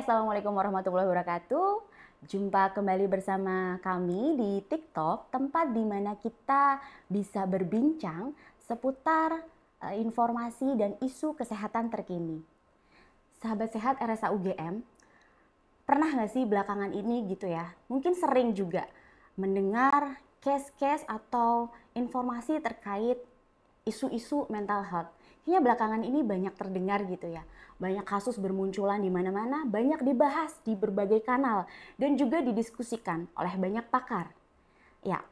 Assalamualaikum warahmatullahi wabarakatuh. Jumpa kembali bersama kami di TikTok, tempat di mana kita bisa berbincang seputar informasi dan isu kesehatan terkini. Sahabat sehat RSA UGM, pernah nggak sih belakangan ini gitu ya, mungkin sering juga mendengar case-case atau informasi terkait isu-isu mental health. Kayaknya belakangan ini banyak terdengar gitu ya. Banyak kasus bermunculan di mana-mana, banyak dibahas di berbagai kanal dan juga didiskusikan oleh banyak pakar. Ya,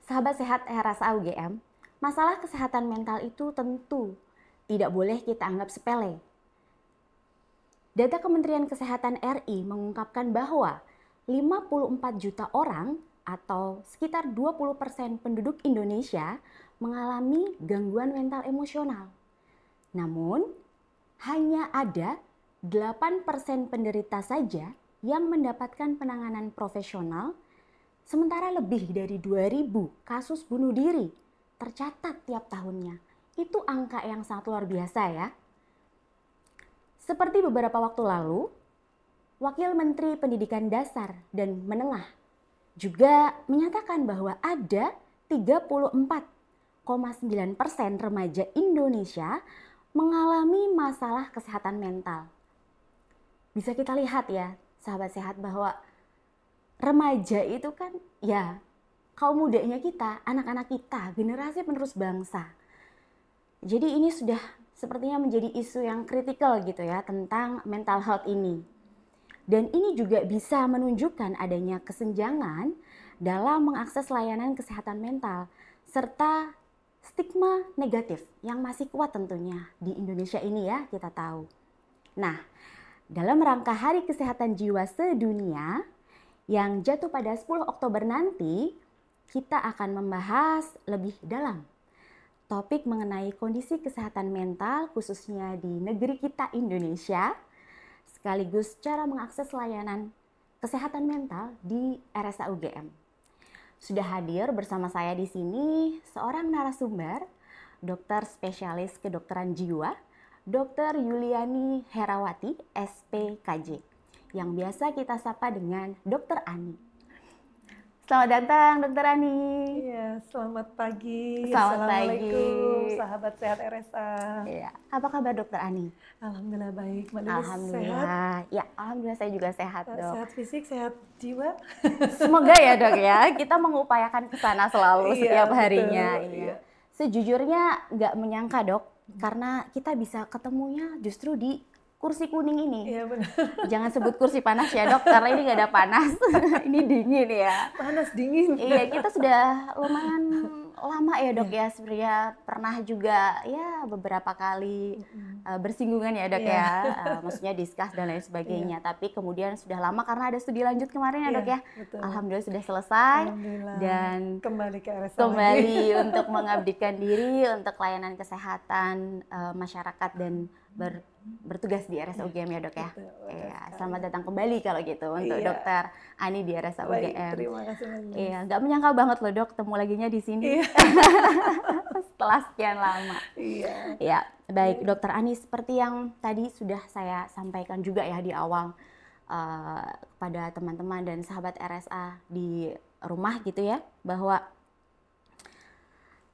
sahabat sehat RSA UGM, masalah kesehatan mental itu tentu tidak boleh kita anggap sepele. Data Kementerian Kesehatan RI mengungkapkan bahwa 54 juta orang atau sekitar 20% penduduk Indonesia mengalami gangguan mental emosional. Namun, hanya ada 8% penderita saja yang mendapatkan penanganan profesional, sementara lebih dari 2.000 kasus bunuh diri tercatat tiap tahunnya. Itu angka yang sangat luar biasa ya. Seperti beberapa waktu lalu, Wakil Menteri Pendidikan Dasar dan Menengah juga menyatakan bahwa ada 34,9% remaja Indonesia mengalami masalah kesehatan mental. Bisa kita lihat ya, sahabat sehat, bahwa remaja itu kan ya kaum mudanya kita, anak-anak kita, generasi penerus bangsa. Jadi ini sudah sepertinya menjadi isu yang kritikal gitu ya tentang mental health ini. Dan ini juga bisa menunjukkan adanya kesenjangan dalam mengakses layanan kesehatan mental serta stigma negatif yang masih kuat tentunya di Indonesia ini ya, kita tahu. Nah, dalam rangka Hari Kesehatan Jiwa Sedunia yang jatuh pada 10 Oktober nanti, kita akan membahas lebih dalam topik mengenai kondisi kesehatan mental khususnya di negeri kita Indonesia, sekaligus cara mengakses layanan kesehatan mental di RSA UGM. Sudah hadir bersama saya di sini seorang narasumber, dokter spesialis kedokteran jiwa, Dr. Yuliani Herawati, SPKJ, yang biasa kita sapa dengan Dr. Ani. Selamat datang, Dr. Ani. Iya, selamat pagi. Selamat Assalamualaikum, pagi. sahabat sehat RSA. Iya. Apa kabar Dr. Ani? Alhamdulillah baik. Mbak Dewi Alhamdulillah. sehat? Ya, alhamdulillah saya juga sehat, Dok. Sehat fisik, sehat jiwa. Semoga ya, Dok ya. Kita mengupayakan ke sana selalu setiap harinya. Betul, Iya. Sejujurnya nggak menyangka, Dok, karena kita bisa ketemunya justru di kursi kuning ini. Iya benar. Jangan sebut kursi panas ya, Dok, karena ini nggak ada panas. Ini dingin ya. Panas dingin. Iya, kita sudah lumayan lama ya, Dok ya. Sebenarnya pernah juga ya beberapa kali bersinggungan ya, Dok ya. Maksudnya discuss dan lain sebagainya. Tapi kemudian sudah lama karena ada studi lanjut kemarin ya, Dok ya. Betul. Alhamdulillah sudah selesai. Alhamdulillah. Dan kembali ke RSA kembali untuk mengabdikan diri untuk layanan kesehatan masyarakat dan bertugas di RSA UGM ya, Dok ya. Iya, selamat datang kembali kalau gitu untuk Dokter Ani di RSA UGM. Terima kasih banyak. Iya, nggak menyangka banget loh, Dok, ketemu laginya di sini. Setelah sekian lama. Iya. Ya, baik Dokter Ani, seperti yang tadi sudah saya sampaikan juga ya di awal kepada teman-teman dan sahabat RSA di rumah gitu ya, bahwa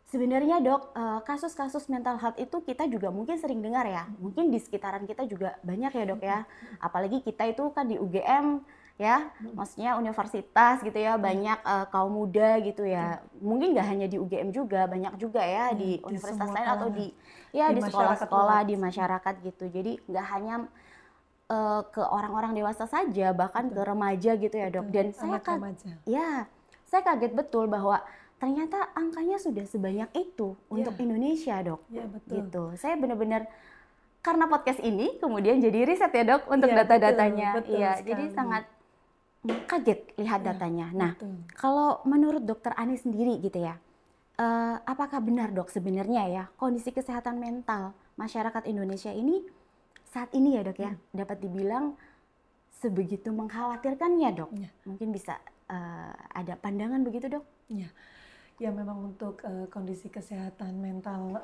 sebenarnya, Dok, kasus-kasus mental health itu kita juga mungkin sering dengar ya. Mungkin di sekitaran kita juga banyak ya, Dok ya. Apalagi kita itu kan di UGM ya, maksudnya universitas gitu ya, banyak kaum muda gitu ya. Mungkin nggak hanya di UGM juga, banyak juga ya di universitas lain atau di sekolah-sekolah, di masyarakat gitu. Jadi nggak hanya ke orang-orang dewasa saja, bahkan ke remaja gitu ya, Dok. Dan saya kaget betul bahwa ternyata angkanya sudah sebanyak itu untuk Indonesia, Dok. Ya, betul. Gitu. Saya benar-benar karena podcast ini kemudian jadi riset ya, Dok, untuk data-datanya. Iya, jadi sangat kaget lihat datanya. Nah, kalau menurut Dokter Ani sendiri gitu ya, apakah benar, Dok, sebenarnya ya kondisi kesehatan mental masyarakat Indonesia ini saat ini ya, Dok ya, dapat dibilang sebegitu mengkhawatirkannya, Dok? Mungkin bisa ada pandangan begitu, Dok? Ya. Ya memang untuk kondisi kesehatan mental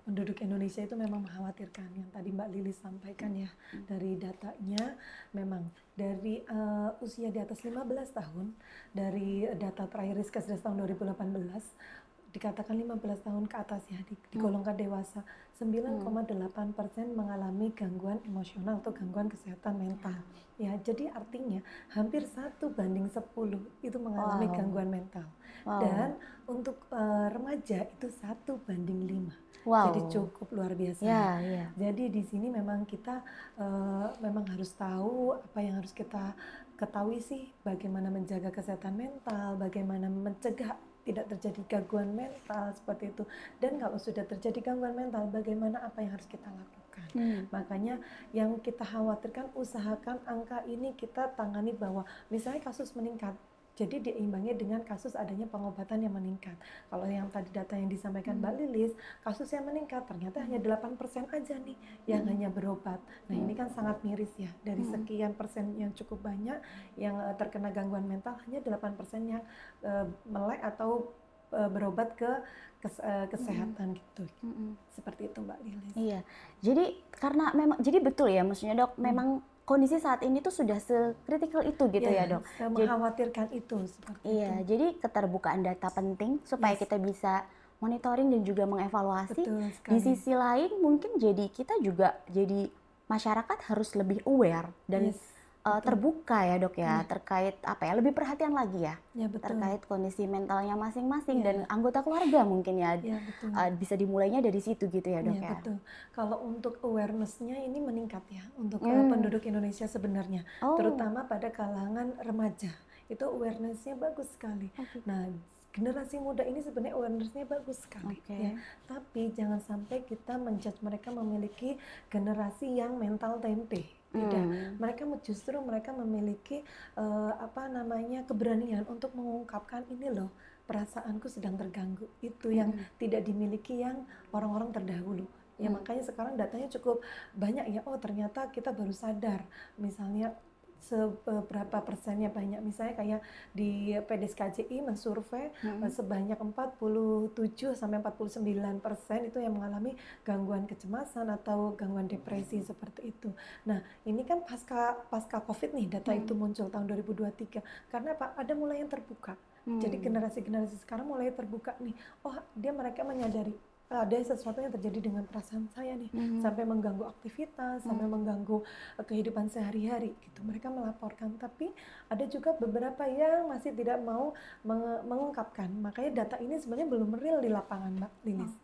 penduduk Indonesia itu memang mengkhawatirkan. Yang tadi Mbak Lilis sampaikan ya, dari datanya memang dari usia di atas 15 tahun, dari data terakhir Riskesdas tahun 2018, dikatakan 15 tahun ke atas ya, digolongkan dewasa, 9,8% mengalami gangguan emosional atau gangguan kesehatan mental. Ya, jadi artinya hampir 1/10 itu mengalami gangguan mental. Dan untuk remaja itu 1/5. Jadi cukup luar biasa. Jadi di sini memang kita memang harus tahu apa yang harus kita ketahui sih, bagaimana menjaga kesehatan mental, bagaimana mencegah tidak terjadi gangguan mental seperti itu. Dan kalau sudah terjadi gangguan mental, bagaimana apa yang harus kita lakukan. Makanya yang kita khawatirkan, usahakan angka ini kita tangani bahwa misalnya kasus meningkat, jadi diimbangi dengan kasus adanya pengobatan yang meningkat. Kalau yang tadi data yang disampaikan Mbak Lilis, kasus yang meningkat ternyata hanya 8% aja nih yang hanya berobat. Nah ini kan sangat miris ya, dari sekian persen yang cukup banyak yang terkena gangguan mental, hanya 8% yang melek atau berobat ke kesehatan gitu. Seperti itu Mbak Lilis. Iya, jadi karena memang, jadi betul ya maksudnya Dok, memang kondisi saat ini tuh sudah sekritikal itu gitu ya Dok. Mengkhawatirkan itu seperti itu. Jadi keterbukaan data penting supaya kita bisa monitoring dan juga mengevaluasi. Di sisi lain mungkin jadi kita juga jadi masyarakat harus lebih aware dan terbuka ya Dok ya, terkait apa ya, lebih perhatian lagi ya, terkait kondisi mentalnya masing-masing dan anggota keluarga mungkin ya, bisa dimulainya dari situ gitu ya Dok ya. Betul. Kalau untuk awareness-nya ini meningkat ya untuk penduduk Indonesia sebenarnya, terutama pada kalangan remaja, itu awareness-nya bagus sekali. Nah, generasi muda ini sebenarnya awareness-nya bagus sekali ya. Tapi jangan sampai kita menjudge mereka memiliki generasi yang mental tempe. Tidak, justru mereka memiliki keberanian untuk mengungkapkan ini loh, perasaanku sedang terganggu. Itu yang tidak dimiliki yang orang-orang terdahulu. Ya makanya sekarang datanya cukup banyak ya. Oh ternyata kita baru sadar, misalnya seberapa persennya banyak, misalnya kayak di PDSKJI mensurvei sebanyak 47-49% itu yang mengalami gangguan kecemasan atau gangguan depresi seperti itu. Nah ini kan pasca COVID nih data itu muncul tahun 2023, karena apa? Ada mulai yang terbuka. Jadi generasi sekarang mulai terbuka nih. Oh mereka menyadari ada sesuatu yang terjadi dengan perasaan saya nih, sampai mengganggu aktivitas, sampai mengganggu kehidupan sehari-hari gitu. Mereka melaporkan, tapi ada juga beberapa yang masih tidak mau mengungkapkan. Makanya data ini sebenarnya belum real di lapangan Mbak Lilis.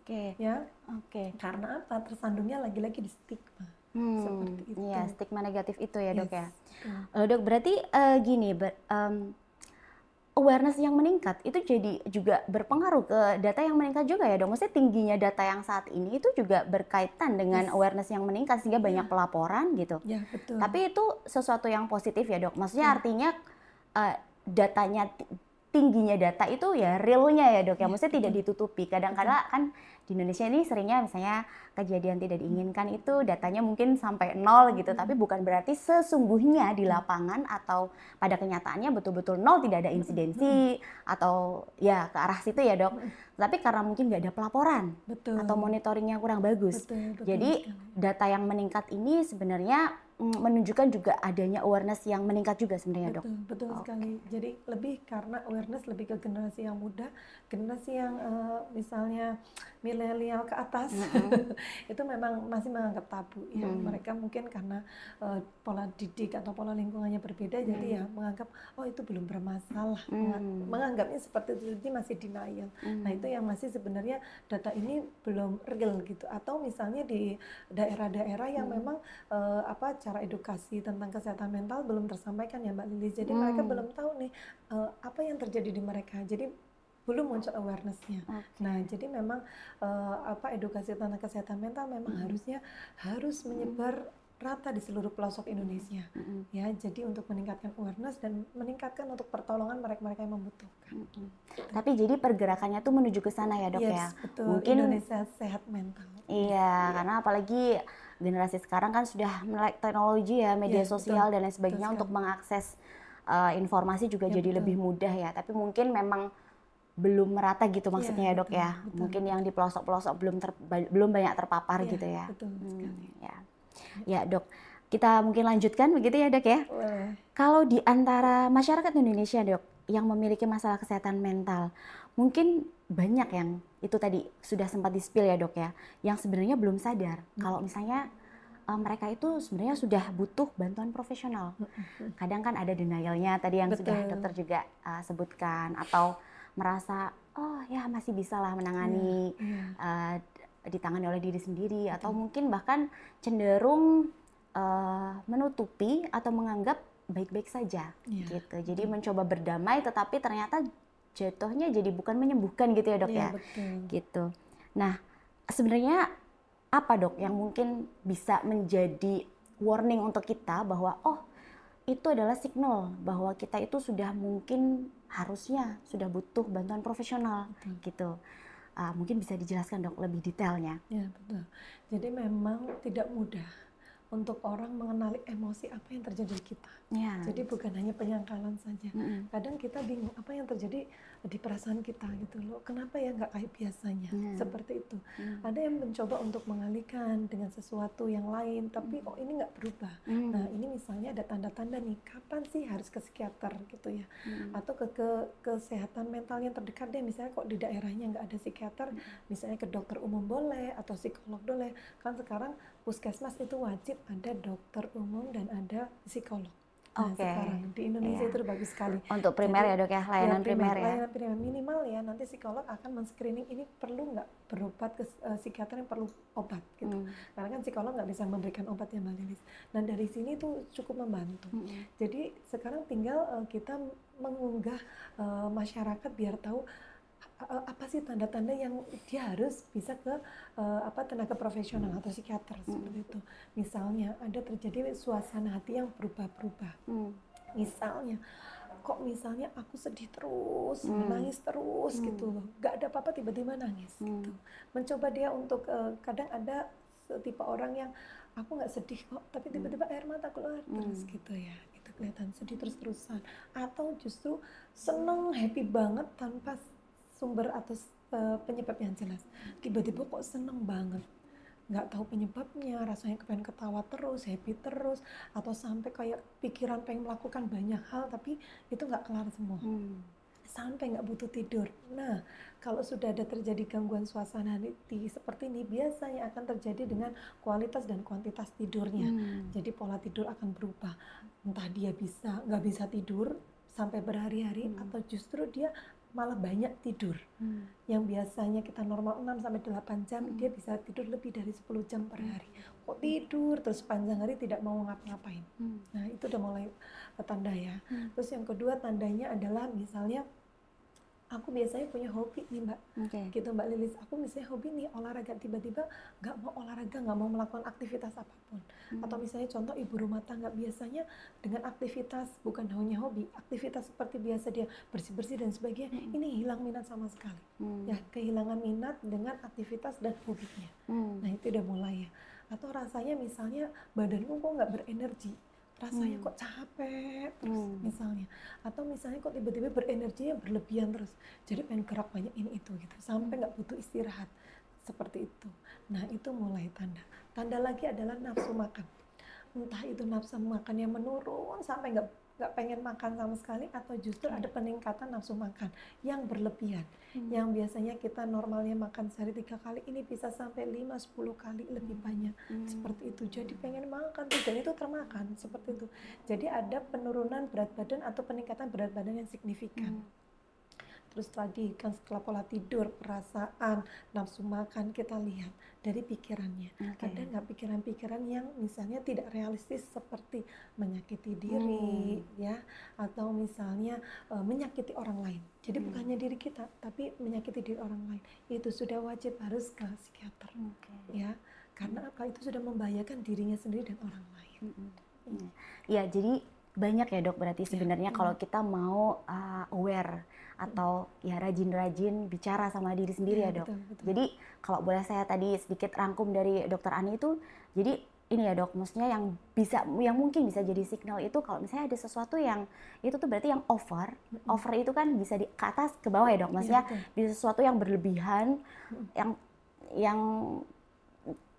Karena apa? Tersandungnya lagi-lagi di stigma. Seperti itu. Iya, stigma negatif itu ya Dok ya. Dok, berarti gini, awareness yang meningkat itu jadi juga berpengaruh ke data yang meningkat juga ya Dok. Maksudnya tingginya data yang saat ini itu juga berkaitan dengan awareness yang meningkat sehingga banyak pelaporan gitu. Betul. Tapi itu sesuatu yang positif ya Dok. Maksudnya artinya datanya, tingginya data itu ya realnya ya Dok ya. Maksudnya tidak ditutupi. Kadang-kadang kan di Indonesia ini seringnya misalnya kejadian tidak diinginkan itu datanya mungkin sampai 0 gitu, tapi bukan berarti sesungguhnya di lapangan atau pada kenyataannya betul-betul 0, tidak ada insidensi atau ya ke arah situ ya Dok. Tapi karena mungkin nggak ada pelaporan atau monitoringnya kurang bagus. Jadi data yang meningkat ini sebenarnya menunjukkan juga adanya awareness yang meningkat juga sebenarnya Dok. Betul sekali. Jadi lebih karena awareness lebih ke generasi yang muda, generasi yang misalnya milenial ke atas itu memang masih menganggap tabu ya. Mereka mungkin karena pola didik atau pola lingkungannya berbeda, jadi ya menganggap oh itu belum bermasalah, menganggapnya seperti itu, jadi masih denial. Nah itu yang masih sebenarnya data ini belum real gitu. Atau misalnya di daerah-daerah yang memang cara edukasi tentang kesehatan mental belum tersampaikan ya Mbak Lilis. Jadi mereka belum tahu nih apa yang terjadi di mereka. Jadi belum muncul awareness-nya. Nah, jadi memang edukasi tentang kesehatan mental memang harus menyebar rata di seluruh pelosok Indonesia. Ya, jadi untuk meningkatkan awareness dan meningkatkan untuk pertolongan mereka-mereka yang membutuhkan. Tapi jadi pergerakannya tuh menuju ke sana ya Dok ya. Betul. Mungkin Indonesia sehat mental. Iya, karena apalagi generasi sekarang kan sudah melek teknologi ya, media sosial dan lain sebagainya untuk mengakses informasi juga jadi lebih mudah ya. Tapi mungkin memang belum merata gitu Iya, maksudnya ya dok betul, ya. betul. Mungkin yang di pelosok-pelosok belum banyak terpapar Iya, gitu ya. betul sekali. Ya. Ya dok, kita mungkin lanjutkan begitu ya dok ya. Boleh. Kalau di antara masyarakat Indonesia dok yang memiliki masalah kesehatan mental, mungkin banyak yang itu tadi sudah sempat di-spill ya dok ya, yang sebenarnya belum sadar kalau misalnya mereka itu sebenarnya sudah butuh bantuan profesional. Kadang kan ada denialnya tadi yang sudah Betul. dokter juga sebutkan, atau merasa oh ya masih bisa lah menangani, ditangani oleh diri sendiri, atau mungkin bahkan cenderung menutupi atau menganggap baik-baik saja gitu. Jadi mencoba berdamai tetapi ternyata jatuhnya jadi bukan menyembuhkan gitu ya dok ya. Betul. Gitu. Nah, sebenarnya apa dok yang mungkin bisa menjadi warning untuk kita bahwa oh itu adalah signal bahwa kita itu sudah mungkin harusnya sudah butuh bantuan profesional gitu. Mungkin bisa dijelaskan dok lebih detailnya. Ya betul. Jadi memang tidak mudah untuk orang mengenali emosi apa yang terjadi di kita. Jadi bukan hanya penyangkalan saja. Kadang kita bingung apa yang terjadi di perasaan kita gitu loh. Kenapa ya nggak kayak biasanya? Seperti itu. Ada yang mencoba untuk mengalihkan dengan sesuatu yang lain, tapi oh ini nggak berubah. Nah ini misalnya ada tanda-tanda nih, kapan sih harus ke psikiater gitu ya? Atau ke kesehatan mental yang terdekat deh. Misalnya kok di daerahnya nggak ada psikiater, misalnya ke dokter umum boleh atau psikolog boleh. Kan sekarang puskesmas itu wajib ada dokter umum dan ada psikolog. Nah, sekarang di Indonesia itu bagus sekali. Untuk primer ya dok ya, layanan primer ya. Layanan primer minimal ya, nanti psikolog akan men-screening ini perlu nggak berobat ke psikiater yang perlu obat gitu. Karena kan psikolog nggak bisa memberikan obat ya Mbak Lilis. Nah dari sini tuh cukup membantu. Jadi sekarang tinggal kita mengunggah masyarakat biar tahu apa sih tanda-tanda yang dia harus bisa ke tenaga profesional atau psikiater seperti itu. Misalnya ada terjadi suasana hati yang berubah-berubah. Misalnya kok misalnya aku sedih terus, nangis terus gitu loh. Gak ada apa-apa tiba-tiba nangis gitu. Mencoba dia untuk kadang ada tipe orang yang aku nggak sedih kok, tapi tiba-tiba air mata keluar terus gitu ya. Itu kelihatan sedih terus-terusan. Atau justru seneng, happy banget tanpa sumber atau penyebab yang jelas. Tiba-tiba kok seneng banget, nggak tahu penyebabnya, rasanya pengen ketawa terus, happy terus, atau sampai kayak pikiran pengen melakukan banyak hal tapi itu nggak kelar semua. Sampai nggak butuh tidur. Nah, kalau sudah ada terjadi gangguan suasana hati seperti ini, biasanya akan terjadi dengan kualitas dan kuantitas tidurnya. Jadi pola tidur akan berubah. Entah dia nggak bisa tidur sampai berhari-hari, atau justru dia malah banyak tidur. Yang biasanya kita normal 6-8 jam, dia bisa tidur lebih dari 10 jam per hari. Kok tidur terus panjang hari tidak mau ngapa-ngapain. Nah, itu udah mulai tanda ya. Terus yang kedua tandanya adalah misalnya aku biasanya punya hobi nih Mbak, gitu Mbak Lilis. Aku misalnya hobi nih olahraga, tiba-tiba nggak mau olahraga, nggak mau melakukan aktivitas apapun. Atau misalnya contoh ibu rumah tangga biasanya dengan aktivitas bukan hanya hobi, aktivitas seperti biasa dia bersih-bersih dan sebagainya, ini hilang minat sama sekali. Ya kehilangan minat dengan aktivitas dan hobinya. Nah itu udah mulai ya. Atau rasanya misalnya badanku kok nggak berenergi. Rasanya kok capek terus misalnya, atau misalnya kok tiba-tiba berenerginya berlebihan terus, jadi pengen gerak banyak ini itu gitu, sampai nggak butuh istirahat seperti itu. Nah itu mulai tanda lagi adalah nafsu makan, entah itu nafsu makan yang menurun sampai nggak pengen makan sama sekali, atau justru ada peningkatan nafsu makan yang berlebihan. Yang biasanya kita normalnya makan sehari 3 kali, ini bisa sampai 5-10 kali lebih banyak. Seperti itu. Jadi pengen makan tuh, dan itu termakan seperti itu. Jadi ada penurunan berat badan atau peningkatan berat badan yang signifikan. Terus tadi kan setelah pola tidur, perasaan, nafsu makan, kita lihat dari pikirannya. Ada nggak pikiran-pikiran yang misalnya tidak realistis seperti menyakiti diri, ya, atau misalnya menyakiti orang lain. Jadi bukan hanya diri kita, tapi menyakiti diri orang lain. Itu sudah wajib harus ke psikiater, ya. Karena apa? Itu sudah membahayakan dirinya sendiri dan orang lain. Ya, jadi banyak ya dok berarti sebenarnya kalau kita mau aware atau ya rajin-rajin bicara sama diri sendiri ya dok. Betul. Jadi kalau boleh saya tadi sedikit rangkum dari dokter Ani itu, jadi ini ya dok, maksudnya yang mungkin bisa jadi signal itu kalau misalnya ada sesuatu yang itu tuh berarti yang over itu kan bisa ke atas ke bawah ya dok, maksudnya bisa sesuatu yang berlebihan, yang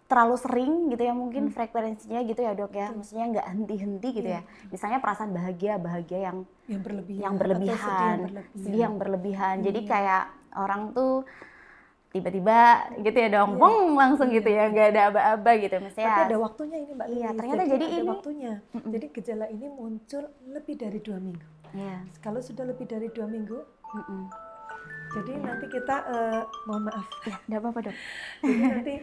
terlalu sering gitu ya mungkin frekuensinya gitu ya dok ya, maksudnya nggak henti-henti gitu ya, misalnya perasaan bahagia yang berlebihan, sedih yang berlebihan, jadi kayak orang tuh tiba-tiba gitu ya dong, langsung gitu ya, nggak ada aba-aba gitu. Misalnya, tapi ada waktunya ini Mbak Lilis. Iya, ternyata jadi ada ini waktunya. Jadi gejala ini muncul lebih dari 2 minggu. Iya. Kalau sudah lebih dari 2 minggu, jadi nanti kita mohon maaf. Ya, nggak apa-apa dok. Jadi nanti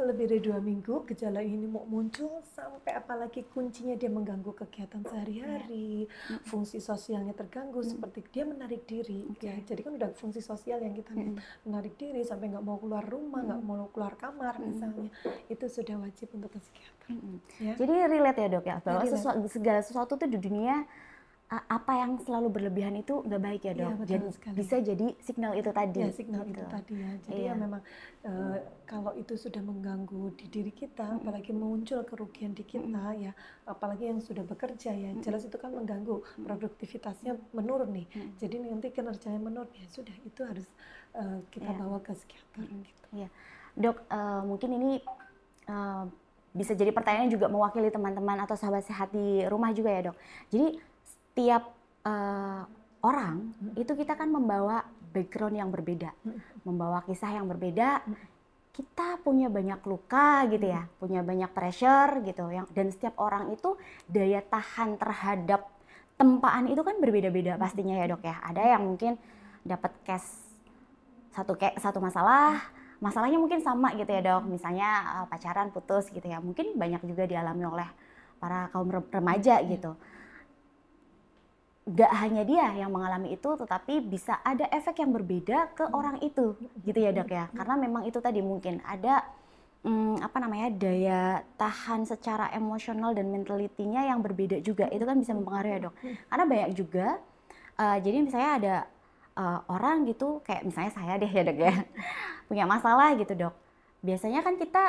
lebih dari 2 minggu gejala ini mau muncul sampai apalagi kuncinya dia mengganggu kegiatan sehari-hari, fungsi sosialnya terganggu seperti dia menarik diri. Ya, jadi kan udah fungsi sosial yang kita menarik diri sampai nggak mau keluar rumah, nggak mau keluar kamar misalnya, itu sudah wajib untuk ke psikiater. Ya? Jadi relate ya dok ya, bahwa segala sesuatu tuh di dunia apa yang selalu berlebihan itu nggak baik ya dok. Jadi bisa jadi signal itu tadi. Ya, signal gitu. Itu tadi ya. Jadi ya memang kalau itu sudah mengganggu di diri kita, apalagi muncul kerugian di kita ya, apalagi yang sudah bekerja ya, jelas itu kan mengganggu produktivitasnya menurun nih. Jadi nanti kinerjanya menurun ya sudah itu harus kita bawa ke psikiater. Gitu. Ya. Dok, mungkin ini bisa jadi pertanyaan juga mewakili teman-teman atau sahabat sehat di rumah juga ya dok. Jadi tiap orang itu kita kan membawa background yang berbeda, membawa kisah yang berbeda, kita punya banyak luka gitu ya, punya banyak pressure gitu, dan setiap orang itu daya tahan terhadap tempaan itu kan berbeda-beda pastinya ya dok ya. Ada yang mungkin dapat satu masalahnya mungkin sama gitu ya dok, misalnya pacaran putus gitu ya, mungkin banyak juga dialami oleh para kaum remaja gitu. Gak hanya dia yang mengalami itu, tetapi bisa ada efek yang berbeda ke orang itu, gitu ya dok ya. Karena memang itu tadi mungkin ada daya tahan secara emosional dan mentalitinya yang berbeda juga. Itu kan bisa mempengaruhi ya dok. Karena banyak juga, jadi misalnya ada orang gitu, kayak misalnya saya deh ya dok ya, punya masalah gitu dok. Biasanya kan kita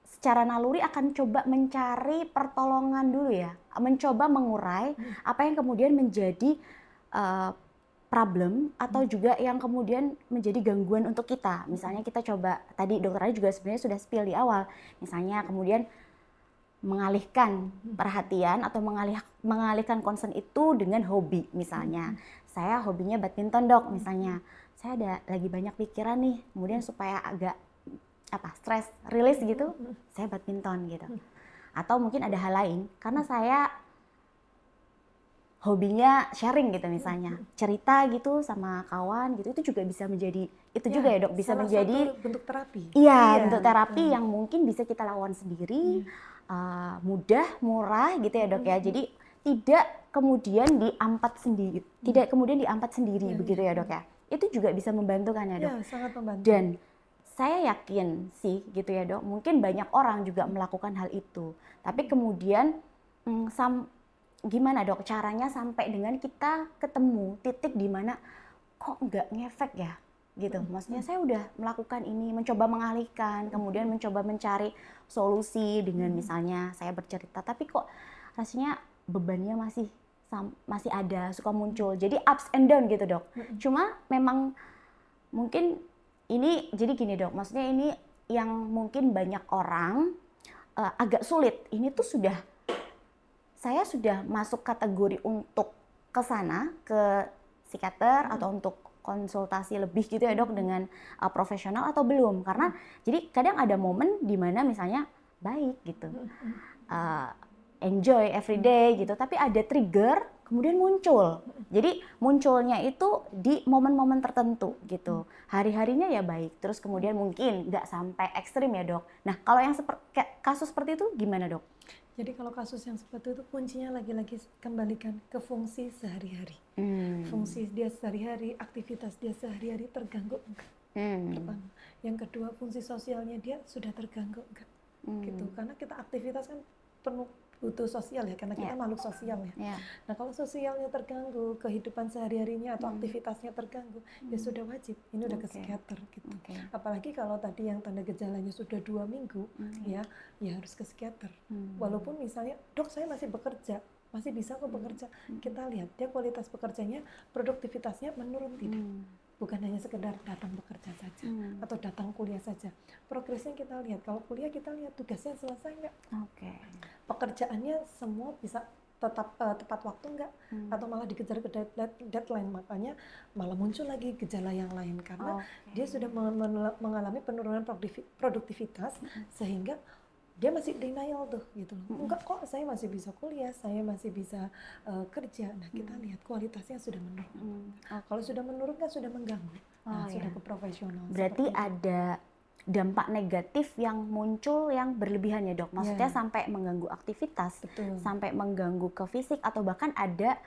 secara naluri akan coba mencari pertolongan dulu ya, mencoba mengurai apa yang kemudian menjadi problem atau juga yang kemudian menjadi gangguan untuk kita. Misalnya kita coba, tadi dokternya juga sebenarnya sudah spill di awal, misalnya kemudian mengalihkan perhatian atau mengalihkan concern itu dengan hobi misalnya. Saya hobinya badminton dok misalnya, saya ada lagi banyak pikiran nih, kemudian supaya agak stress release gitu, saya badminton gitu. Atau mungkin ada hal lain, karena saya hobinya sharing gitu misalnya, cerita gitu sama kawan gitu, itu juga bisa menjadi, itu ya, juga ya dok, bisa menjadi bentuk terapi. Iya, bentuk terapi yang mungkin bisa kita lakukan sendiri, mudah, murah gitu ya dok ya. Jadi tidak kemudian diampat sendiri, begitu ya dok ya. Itu juga bisa membantu kan ya dok? Ya, sangat membantu. Dan saya yakin sih gitu ya dok, mungkin banyak orang juga melakukan hal itu. Tapi kemudian gimana dok caranya sampai dengan kita ketemu titik di mana kok nggak ngefek ya gitu. Maksudnya saya udah melakukan ini, mencoba mengalihkan, kemudian mencoba mencari solusi dengan misalnya saya bercerita, tapi kok rasanya bebannya masih ada, suka muncul. Jadi ups and down gitu dok. Cuma memang mungkin ini jadi gini dok, maksudnya ini yang mungkin banyak orang agak sulit. Ini tuh saya sudah masuk kategori untuk ke sana, ke psikiater atau untuk konsultasi lebih gitu ya dok dengan profesional atau belum. Karena jadi kadang ada momen di mana misalnya baik gitu, enjoy everyday gitu, tapi ada trigger kemudian muncul. Jadi munculnya itu di momen-momen tertentu gitu. Hari-harinya ya baik, terus kemudian mungkin nggak sampai ekstrim ya dok. Nah kalau yang kasus seperti itu gimana dok? Jadi kalau kasus yang seperti itu kuncinya lagi-lagi kembalikan ke fungsi sehari-hari. Fungsi dia sehari-hari, aktivitas dia sehari-hari terganggu enggak? Pertama. Yang kedua, fungsi sosialnya dia sudah terganggu enggak? Gitu. Karena kita aktivitas kan penuh butuh sosial ya, karena kita makhluk sosial ya. Nah kalau sosialnya terganggu, kehidupan sehari-harinya atau aktivitasnya terganggu, ya sudah wajib, ini udah ke psikiater gitu. Apalagi kalau tadi yang tanda gejalanya sudah 2 minggu, ya harus ke psikiater. Walaupun misalnya, dok saya masih bekerja, masih bisa kok bekerja, kita lihat dia kualitas bekerjanya, produktivitasnya menurun tidak. Bukan hanya sekedar datang bekerja saja atau datang kuliah saja. Progresnya kita lihat. Kalau kuliah kita lihat tugasnya selesai nggak? Pekerjaannya semua bisa tetap tepat waktu nggak? Atau malah dikejar ke deadline. Makanya malah muncul lagi gejala yang lain karena dia sudah mengalami penurunan produktivitas sehingga dia masih denial tuh gitu loh. Enggak kok, saya masih bisa kuliah, saya masih bisa kerja. Nah kita lihat kualitasnya sudah menurun. Kalau sudah menurun kan sudah mengganggu. Sudah ke profesional. Berarti ada dampak negatif yang muncul yang berlebihan ya dok. Maksudnya sampai mengganggu aktivitas, sampai mengganggu ke fisik atau bahkan ada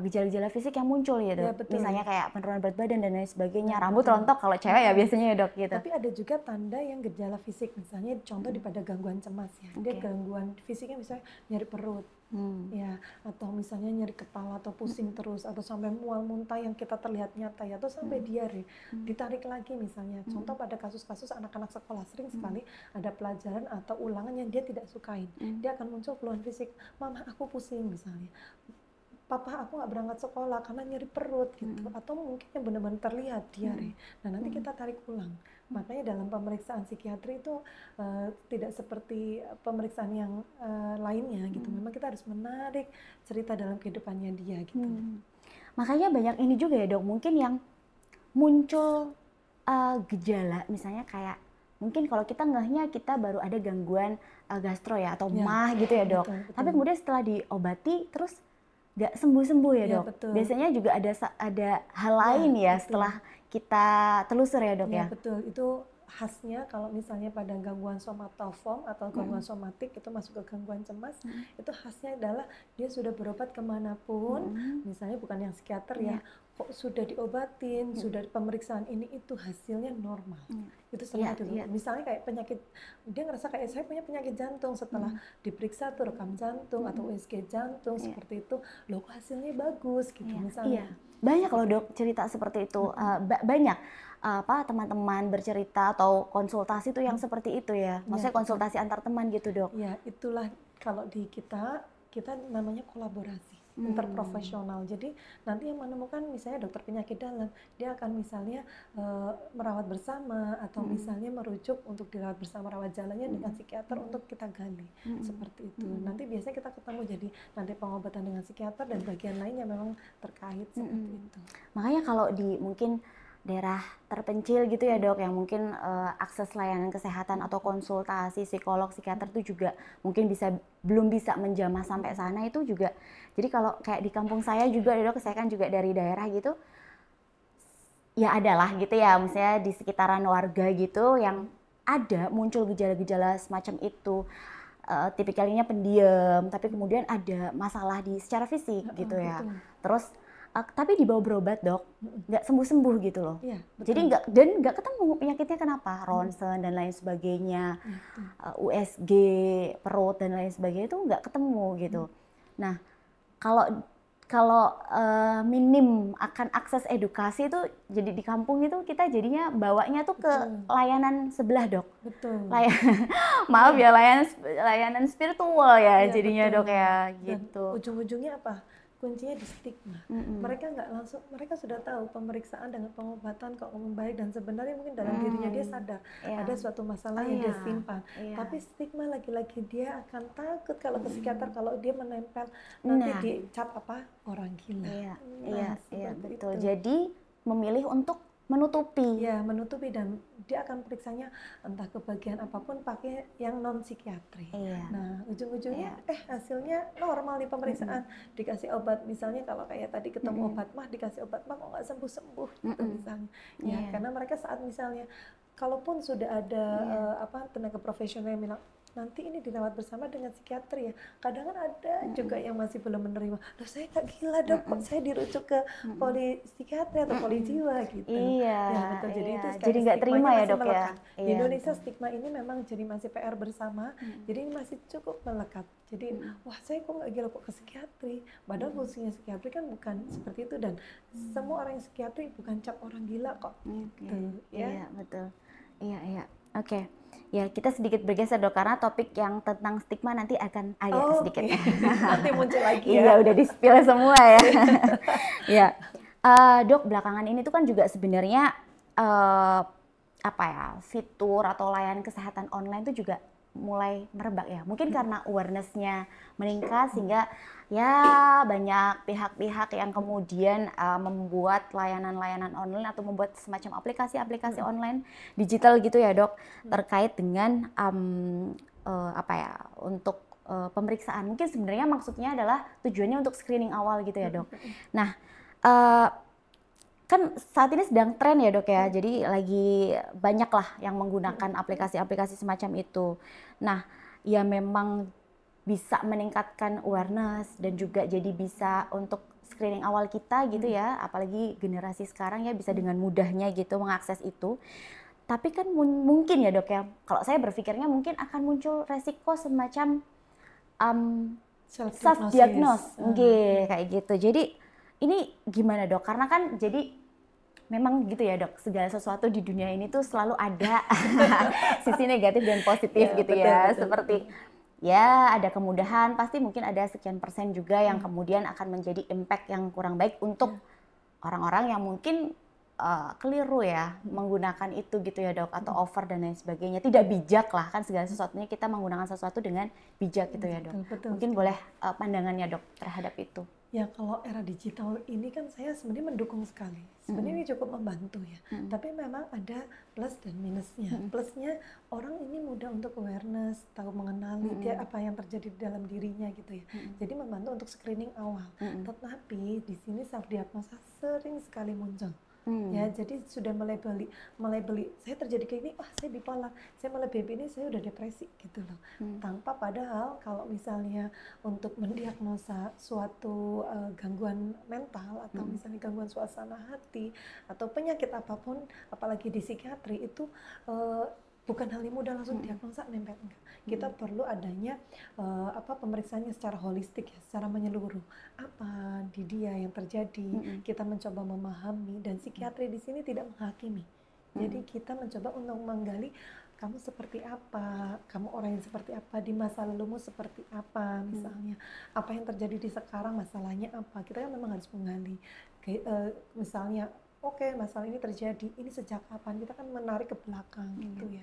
gejala-gejala fisik yang muncul ya dok. Misalnya kayak penurunan berat badan dan lain sebagainya, rambut rontok kalau cewek ya biasanya ya dok gitu. Tapi ada juga tanda yang gejala fisik, misalnya contoh pada gangguan cemas ya. Dia gangguan fisiknya misalnya nyeri perut, ya, atau misalnya nyeri kepala atau pusing terus, atau sampai mual muntah yang kita terlihat nyata ya, atau sampai diare. Ditarik lagi misalnya, contoh pada kasus-kasus anak-anak sekolah sering sekali ada pelajaran atau ulangan yang dia tidak sukain. Dia akan muncul keluhan fisik, mama aku pusing misalnya. Papa aku nggak berangkat sekolah karena nyeri perut gitu, atau mungkin yang benar-benar terlihat diare. Nah nanti kita tarik ulang. Makanya dalam pemeriksaan psikiatri itu tidak seperti pemeriksaan yang lainnya gitu. Memang kita harus menarik cerita dalam kehidupannya dia gitu. Makanya banyak ini juga ya dok, mungkin yang muncul gejala misalnya kayak mungkin kalau kita ngehnya kita baru ada gangguan gastro ya atau mah gitu ya dok. Betul. Tapi kemudian setelah diobati terus nggak sembuh-sembuh ya dok. Betul. Biasanya juga ada hal lain ya setelah kita telusur ya dok ya. Betul, itu khasnya kalau misalnya pada gangguan somatoform atau gangguan somatik itu masuk ke gangguan cemas, itu khasnya adalah dia sudah berobat kemanapun, misalnya bukan yang psikiater ya, kok sudah diobatin, sudah pemeriksaan ini itu hasilnya normal. Itu semua itu. Misalnya kayak penyakit, dia ngerasa kayak saya punya penyakit jantung, setelah diperiksa tuh rekam jantung atau USG jantung seperti itu, loh kok hasilnya bagus gitu misalnya. Banyak loh dok cerita seperti itu, banyak teman-teman bercerita atau konsultasi tuh yang seperti itu ya, maksudnya konsultasi antar teman gitu dok. Ya itulah kalau di kita namanya kolaborasi interprofesional. Jadi nanti yang menemukan misalnya dokter penyakit dalam, dia akan misalnya merawat bersama atau misalnya merujuk untuk dirawat bersama rawat jalannya dengan psikiater untuk kita gali seperti itu. Nanti biasanya kita ketemu jadi nanti pengobatan dengan psikiater dan bagian lain yang memang terkait seperti itu. Makanya kalau di mungkin daerah terpencil gitu ya dok, yang mungkin akses layanan kesehatan atau konsultasi psikolog, psikiater itu juga mungkin belum bisa menjamah sampai sana itu juga. Jadi kalau kayak di kampung saya juga dok, saya kan juga dari daerah gitu, ya adalah gitu ya, misalnya di sekitaran warga gitu yang ada muncul gejala-gejala semacam itu. Tipikalnya pendiam, tapi kemudian ada masalah secara fisik gitu ya. Betul. Terus tapi dibawa berobat dok, nggak sembuh-sembuh gitu loh. Jadi nggak ketemu penyakitnya kenapa, ronsen dan lain sebagainya, USG perut dan lain sebagainya itu nggak ketemu gitu. Nah kalau minim akan akses edukasi itu, jadi di kampung itu kita jadinya bawanya tuh ke layanan sebelah dok. Betul. Maaf ya, layanan spiritual ya jadinya dok ya gitu. Dan ujung-ujungnya apa? Kuncinya di stigma. Mereka nggak langsung, mereka sudah tahu pemeriksaan dengan pengobatan kok membaik dan sebenarnya mungkin dalam dirinya dia sadar ada suatu masalah yang dia simpan. Tapi stigma lagi-lagi dia akan takut kalau ke psikiater, kalau dia menempel nanti dicap apa orang gila. Iya betul. Jadi memilih untuk menutupi. Ya, menutupi dan dia akan periksanya entah ke bagian apapun pakai yang non psikiatri. Nah, ujung-ujungnya hasilnya normal nih pemeriksaan, dikasih obat misalnya kalau kayak tadi ketemu obat mah dikasih obat mah kok nggak sembuh-sembuh gitu misalnya. Ya, karena mereka saat misalnya kalaupun sudah ada tenaga profesional yang bilang nanti ini dirawat bersama dengan psikiatri ya. Kadang kan ada juga yang masih belum menerima. Loh saya nggak gila dok, kok saya dirujuk ke psikiatri atau jiwa gitu. Iya, Ya betul. Jadi iya. itu Jadi nggak terima ya dok ya. melekat. Di Iya, Indonesia betul. stigma ini memang jadi masih PR bersama. Jadi ini masih cukup melekat. Jadi wah saya kok nggak gila kok ke psikiatri. Padahal fungsinya psikiatri kan bukan seperti itu, dan semua orang yang psikiatri bukan cap orang gila kok. Gitu, ya. Iya, betul. Iya, iya. Oke. Ya, kita sedikit bergeser dok, karena topik yang tentang stigma nanti akan agak sedikit. Nanti muncul lagi ya. Iya, udah di-spill semua ya. Ya. Dok, belakangan ini tuh kan juga sebenarnya apa ya, fitur atau layanan kesehatan online tuh juga mulai merebak ya. Mungkin karena awareness-nya meningkat sehingga ya banyak pihak-pihak yang kemudian membuat layanan-layanan online atau membuat semacam aplikasi-aplikasi online digital gitu ya dok, terkait dengan apa ya, untuk pemeriksaan. Mungkin sebenarnya maksudnya adalah tujuannya untuk screening awal gitu ya dok. Nah, kan saat ini sedang tren ya dok ya, jadi lagi banyak lah yang menggunakan aplikasi-aplikasi semacam itu. Nah, ya memang bisa meningkatkan awareness dan juga jadi bisa untuk screening awal kita gitu ya, apalagi generasi sekarang ya bisa dengan mudahnya gitu mengakses itu. Tapi kan mungkin ya dok ya, kalau saya berpikirnya mungkin akan muncul resiko semacam self-diagnose, kayak gitu. Jadi ini gimana dok? Karena kan jadi memang gitu ya dok, segala sesuatu di dunia ini tuh selalu ada sisi negatif dan positif ya, gitu betul, ya. betul, Seperti ya ada kemudahan, pasti mungkin ada sekian persen juga yang kemudian akan menjadi impact yang kurang baik untuk orang-orang yang mungkin keliru ya menggunakan itu gitu ya dok, atau over dan lain sebagainya. Tidak bijak lah, kan segala sesuatunya kita menggunakan sesuatu dengan bijak gitu ya dok. Betul, mungkin boleh pandangannya dok terhadap itu. Ya kalau era digital ini kan saya sebenarnya mendukung sekali. Sebenarnya ini cukup membantu ya. Tapi memang ada plus dan minusnya. Plusnya orang ini mudah untuk awareness, tahu mengenali dia apa yang terjadi di dalam dirinya gitu ya. Jadi membantu untuk screening awal. Tetapi di sini self diagnosa sering sekali muncul. Ya, jadi sudah melebeli saya terjadi kayak ini, saya bipolar, saya melebeli ini, saya udah depresi gitu loh. Tanpa padahal kalau misalnya untuk mendiagnosa suatu gangguan mental atau misalnya gangguan suasana hati atau penyakit apapun, apalagi di psikiatri itu bukan hal yang mudah langsung diagnosa nempel, enggak. Kita perlu adanya pemeriksaannya secara holistik ya, secara menyeluruh. Apa di dia yang terjadi? Kita mencoba memahami, dan psikiatri di sini tidak menghakimi. Jadi kita mencoba untuk menggali kamu seperti apa, kamu orang yang seperti apa, di masa lalumu seperti apa misalnya, apa yang terjadi di sekarang, masalahnya apa. Kita kan memang harus menggali. Misalnya oke, masalah ini terjadi, ini sejak kapan? Kita kan menarik ke belakang gitu ya.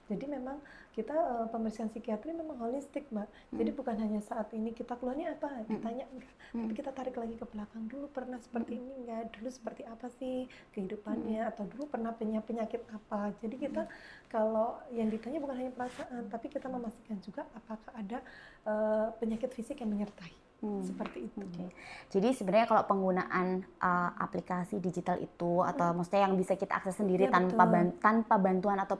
Jadi memang kita pemeriksaan psikiatri memang holistik, Mbak. Jadi bukan hanya saat ini kita keluarnya apa, ditanya enggak. Tapi kita tarik lagi ke belakang, dulu pernah seperti ini enggak? Dulu seperti apa sih kehidupannya? Atau dulu pernah penyakit apa? Jadi kita kalau yang ditanya bukan hanya perasaan, tapi kita memastikan juga apakah ada penyakit fisik yang menyertai. Seperti itu. Jadi sebenarnya kalau penggunaan aplikasi digital itu atau maksudnya yang bisa kita akses sendiri tanpa bantuan atau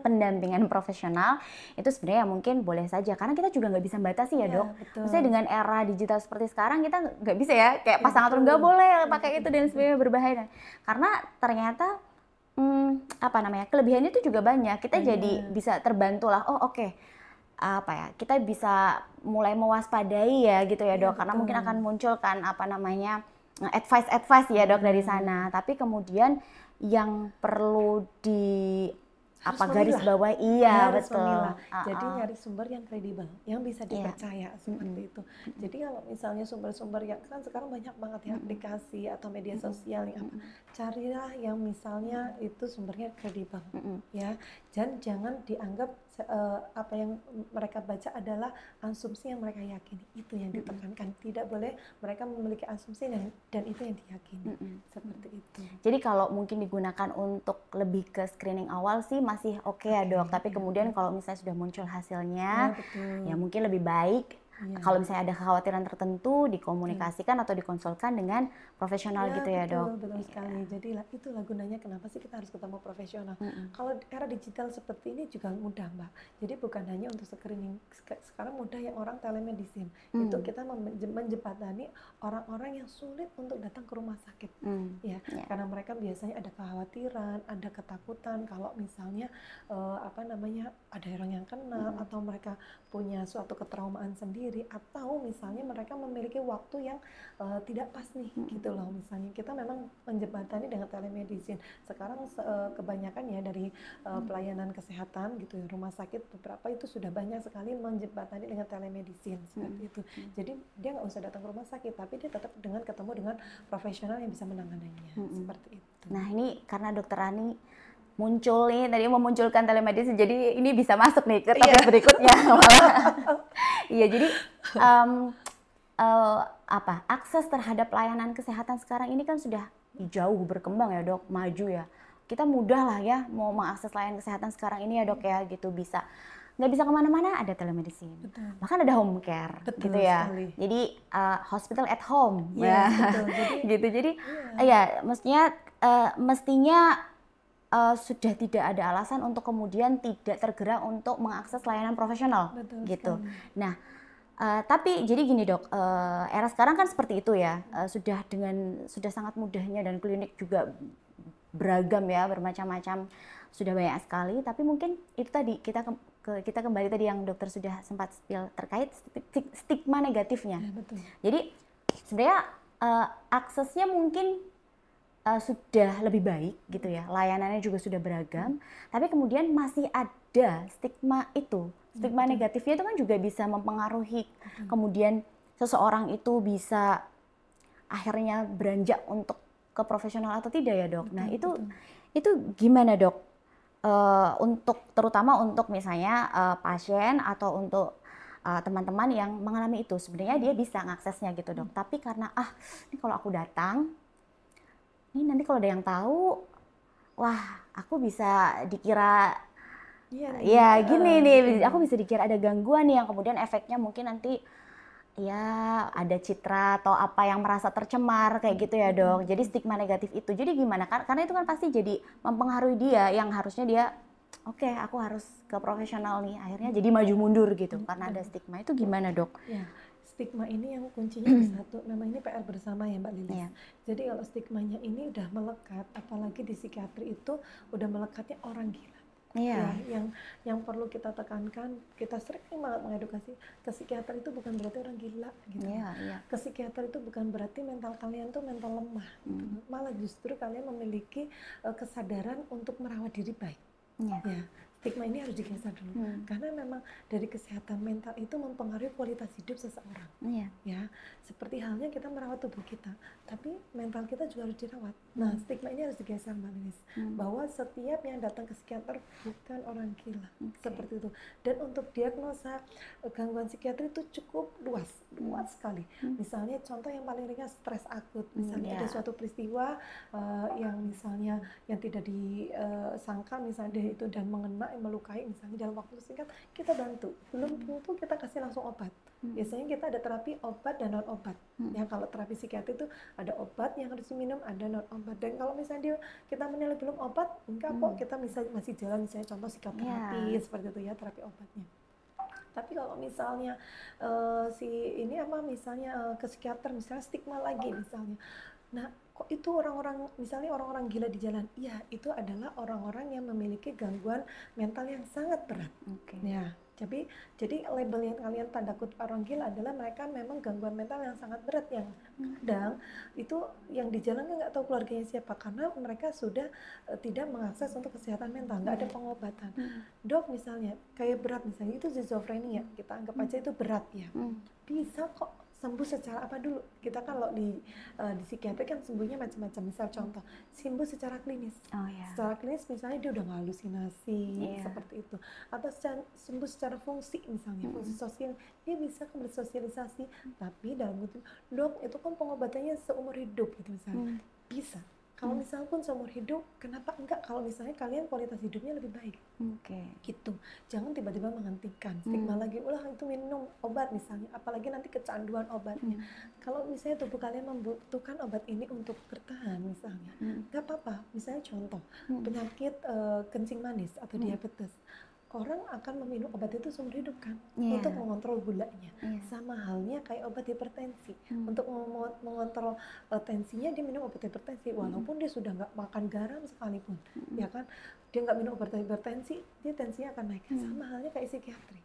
pendampingan profesional, itu sebenarnya mungkin boleh saja, karena kita juga nggak bisa batasi ya dok. Maksudnya dengan era digital seperti sekarang kita nggak bisa ya kayak pasangan turun nggak boleh pakai itu dan sebagainya, berbahaya. Karena ternyata kelebihannya itu juga banyak. Kita jadi bisa terbantu lah. Oh oke. Kita bisa mulai mewaspadai ya gitu ya dok, karena mungkin akan muncul kan advice ya dok dari sana. Tapi kemudian yang perlu garis bawah betul. Jadi nyari sumber yang kredibel, yang bisa dipercaya seperti itu. Jadi kalau misalnya sumber-sumber yang kan sekarang banyak banget ya aplikasi atau media sosial yang carilah yang misalnya itu sumbernya kredibel ya. Dan jangan dianggap apa yang mereka baca adalah asumsi yang mereka yakini. Itu yang ditekankan. Tidak boleh mereka memiliki asumsi dan itu yang diyakini. Seperti itu. Jadi kalau mungkin digunakan untuk lebih ke screening awal sih masih oke ya dok. Tapi kemudian kalau misalnya sudah muncul hasilnya, ya mungkin lebih baik Iya. Kalau misalnya ada kekhawatiran tertentu, dikomunikasikan atau dikonsulkan dengan profesional gitu ya, Dok? Betul sekali. Jadi itulah gunanya kenapa sih kita harus ketemu profesional. Mm-mm. Kalau era digital seperti ini juga mudah, Mbak. Jadi bukan hanya untuk screening. Sekarang mudah yang orang telemedicine. Itu kita menjembatani orang-orang yang sulit untuk datang ke rumah sakit. Ya, karena mereka biasanya ada kekhawatiran, ada ketakutan kalau misalnya ada orang yang kenal atau mereka punya suatu ketraumaan sendiri, atau misalnya mereka memiliki waktu yang tidak pas nih gitu loh. Misalnya kita memang menjembatani dengan telemedicine. Sekarang kebanyakan ya dari pelayanan kesehatan gitu ya, rumah sakit beberapa itu sudah banyak sekali menjembatani dengan telemedicine seperti itu. Jadi dia nggak usah datang ke rumah sakit, tapi dia tetap ketemu dengan profesional yang bisa menanganinya seperti itu. Nah ini karena Dokter Ani muncul nih, tadi memunculkan telemedicine, jadi ini bisa masuk nih ke topik berikutnya. Iya, jadi akses terhadap layanan kesehatan sekarang ini kan sudah jauh berkembang ya, Dok, maju ya. Kita mudah lah ya mau mengakses layanan kesehatan sekarang ini ya, Dok ya, gitu bisa. Nggak bisa kemana-mana, ada telemedicine. Betul. Bahkan ada home care, gitu ya. Sekali. Jadi hospital at home, ya. Betul. Gitu. Jadi ya mestinya sudah tidak ada alasan untuk kemudian tidak tergerak untuk mengakses layanan profesional. Betul gitu. Sekali. Nah, tapi jadi gini, Dok, era sekarang kan seperti itu ya, sudah sangat mudahnya dan klinik juga beragam ya, bermacam-macam, sudah banyak sekali. Tapi mungkin itu tadi kita kembali tadi yang dokter sudah sempat spill terkait stigma negatifnya. Ya, betul. Jadi sebenarnya aksesnya mungkin sudah lebih baik gitu ya, layanannya juga sudah beragam, tapi kemudian masih ada stigma itu. Stigma negatifnya itu kan juga bisa mempengaruhi kemudian seseorang itu bisa akhirnya beranjak untuk ke profesional atau tidak ya, Dok. Nah, itu gimana, Dok? Terutama untuk misalnya pasien atau untuk teman-teman yang mengalami itu, sebenarnya dia bisa ngaksesnya gitu, Dok. Tapi karena ini kalau aku datang, ini nanti kalau ada yang tahu, wah, aku bisa dikira gini nih, aku bisa dikira ada gangguan nih yang kemudian efeknya mungkin nanti ya ada citra atau apa yang merasa tercemar kayak gitu ya, Dok. Jadi stigma negatif itu. Jadi gimana? Karena itu kan pasti jadi mempengaruhi dia yang harusnya dia oke, aku harus ke profesional nih. Akhirnya jadi maju mundur gitu karena ada stigma. Itu gimana, Dok? Ya. Stigma ini yang kuncinya di satu, memang ini PR bersama ya, Mbak Lilis. Iya. Jadi kalau stigmanya ini udah melekat, apalagi di psikiatri itu udah melekatnya orang gila. Iya. Ya, yang perlu kita tekankan, kita sering banget mengedukasi, ke psikiater itu bukan berarti orang gila gitu. Iya. Ke psikiater itu bukan berarti mental kalian tuh mental lemah. Gitu. Malah justru kalian memiliki kesadaran untuk merawat diri baik. Iya. Ya. Stigma ini harus digeser dulu, karena memang dari kesehatan mental itu mempengaruhi kualitas hidup seseorang. Iya. Ya, seperti halnya kita merawat tubuh kita, tapi mental kita juga harus dirawat. Nah, stigma ini harus digeser, Mbak Lilis, bahwa setiap yang datang ke psikiater bukan orang gila, seperti itu. Dan untuk diagnosa gangguan psikiatri itu cukup luas sekali. Misalnya contoh yang paling ringan, stres akut. Misalnya ada suatu peristiwa yang misalnya yang tidak disangka, misalnya dia itu dan mengena, melukai, misalnya dalam waktu singkat kita bantu, belum tentu kita kasih langsung obat. Biasanya kita ada terapi obat dan non obat. Ya, kalau terapi psikiatri itu ada obat yang harus diminum, ada non obat. Dan kalau misalnya kita menilai belum obat, enggak kok, kita masih jalan, misalnya contoh psikoterapi seperti itu ya, terapi obatnya. Tapi kalau misalnya misalnya ke psikiater, misalnya stigma lagi misalnya. Nah, kok itu misalnya orang-orang gila di jalan? Iya, itu adalah orang-orang yang memiliki gangguan mental yang sangat berat. Ya, jadi label yang kalian tanda kutip orang gila adalah mereka memang gangguan mental yang sangat berat, yang kadang itu yang di jalan nggak tahu keluarganya siapa, karena mereka sudah tidak mengakses untuk kesehatan mental, nggak ada pengobatan. Dok, misalnya kayak berat, misalnya itu schizofrenia, kita anggap aja itu berat ya, bisa kok sembuh secara apa dulu? Kita kan kalau di psikiatri kan sembuhnya macam-macam. Misal contoh, sembuh secara klinis. Secara klinis misalnya dia udah nggak halusinasi seperti itu. Atau sembuh secara fungsi, misalnya fungsi sosial, dia bisa bersosialisasi. Tapi dalam bentuk, dok itu kan pengobatannya seumur hidup gitu misalnya. Bisa. Kalau misalnya pun seumur hidup, kenapa enggak kalau misalnya kalian kualitas hidupnya lebih baik? Gitu. Jangan tiba-tiba menghentikan. Stigma lagi, ulah itu minum obat misalnya, apalagi nanti kecanduan obatnya. Kalau misalnya tubuh kalian membutuhkan obat ini untuk bertahan misalnya, nggak apa-apa. Misalnya contoh, penyakit kencing manis atau diabetes. Orang akan meminum obat itu seumur hidup kan, untuk mengontrol gulanya. Sama halnya kayak obat hipertensi. Untuk mengontrol tensinya dia minum obat hipertensi, walaupun dia sudah nggak makan garam sekalipun, ya kan? Dia nggak minum obat hipertensi, dia tensinya akan naik. Sama halnya kayak psikiatri.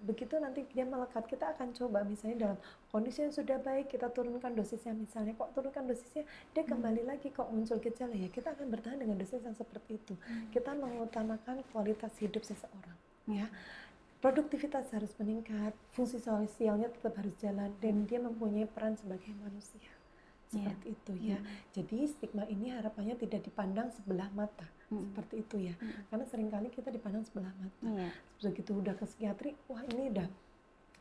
Begitu nanti dia melekat, kita akan coba misalnya dalam kondisi yang sudah baik, kita turunkan dosisnya misalnya. Kok turunkan dosisnya, dia kembali lagi kok muncul gejala, ya kita akan bertahan dengan dosis yang seperti itu. Kita mengutamakan kualitas hidup seseorang, ya. Produktivitas harus meningkat, fungsi sosialnya tetap harus jalan, dan dia mempunyai peran sebagai manusia. Seperti itu ya. Jadi stigma ini harapannya tidak dipandang sebelah mata. Seperti itu ya. Karena seringkali kita dipandang sebelah mata. Begitu udah ke psikiatri, wah ini udah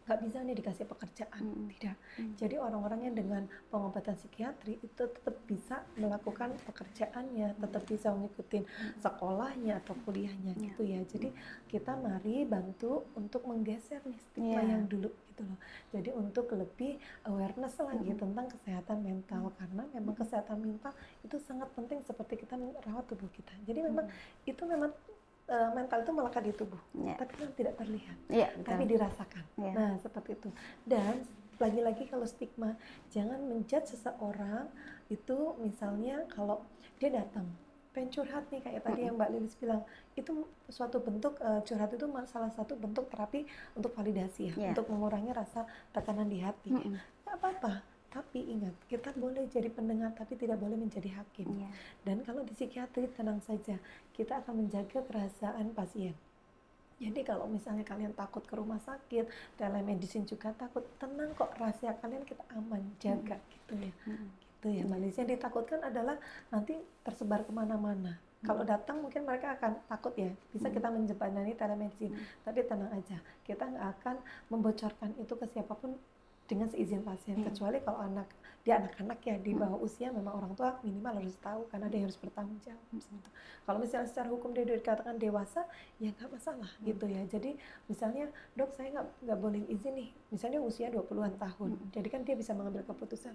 nggak bisa nih dikasih pekerjaan. Tidak. Jadi orang-orang yang dengan pengobatan psikiatri itu tetap bisa melakukan pekerjaannya, tetap bisa mengikuti sekolahnya atau kuliahnya gitu ya. Jadi kita mari bantu untuk menggeser nih stigma yang dulu gitu loh. Jadi untuk lebih awareness lagi tentang kesehatan mental, karena memang kesehatan mental itu sangat penting seperti kita merawat tubuh kita. Jadi memang itu memang mental itu melekat di tubuh, tapi kan tidak terlihat, tapi dirasakan. Nah seperti itu. Dan lagi-lagi kalau stigma, jangan menjudge seseorang itu misalnya kalau dia datang pengen curhat nih kayak tadi yang Mbak Lilis bilang, itu suatu bentuk curhat itu salah satu bentuk terapi untuk validasi ya, untuk mengurangi rasa tekanan di hati. Nggak apa-apa. Tapi ingat, kita boleh jadi pendengar tapi tidak boleh menjadi hakim. Dan kalau di psikiatri tenang saja, kita akan menjaga kerahasiaan pasien. Jadi kalau misalnya kalian takut ke rumah sakit, telemedicine juga takut, tenang kok, rahasia kalian kita aman, jaga gitu ya. Gitu ya, Malaysia yang ditakutkan adalah nanti tersebar kemana-mana. Kalau datang mungkin mereka akan takut ya, bisa kita menjembatani telemedicine, tapi tenang aja, kita nggak akan membocorkan itu ke siapapun dengan seizin pasien, kecuali kalau dia anak-anak ya di bawah usia, memang orang tua minimal harus tahu karena dia harus bertanggung jawab. Kalau misalnya secara hukum dia dikatakan dewasa, ya nggak masalah gitu ya. Jadi misalnya, dok saya nggak boleh izin nih, misalnya usia 20-an tahun, jadi kan dia bisa mengambil keputusan,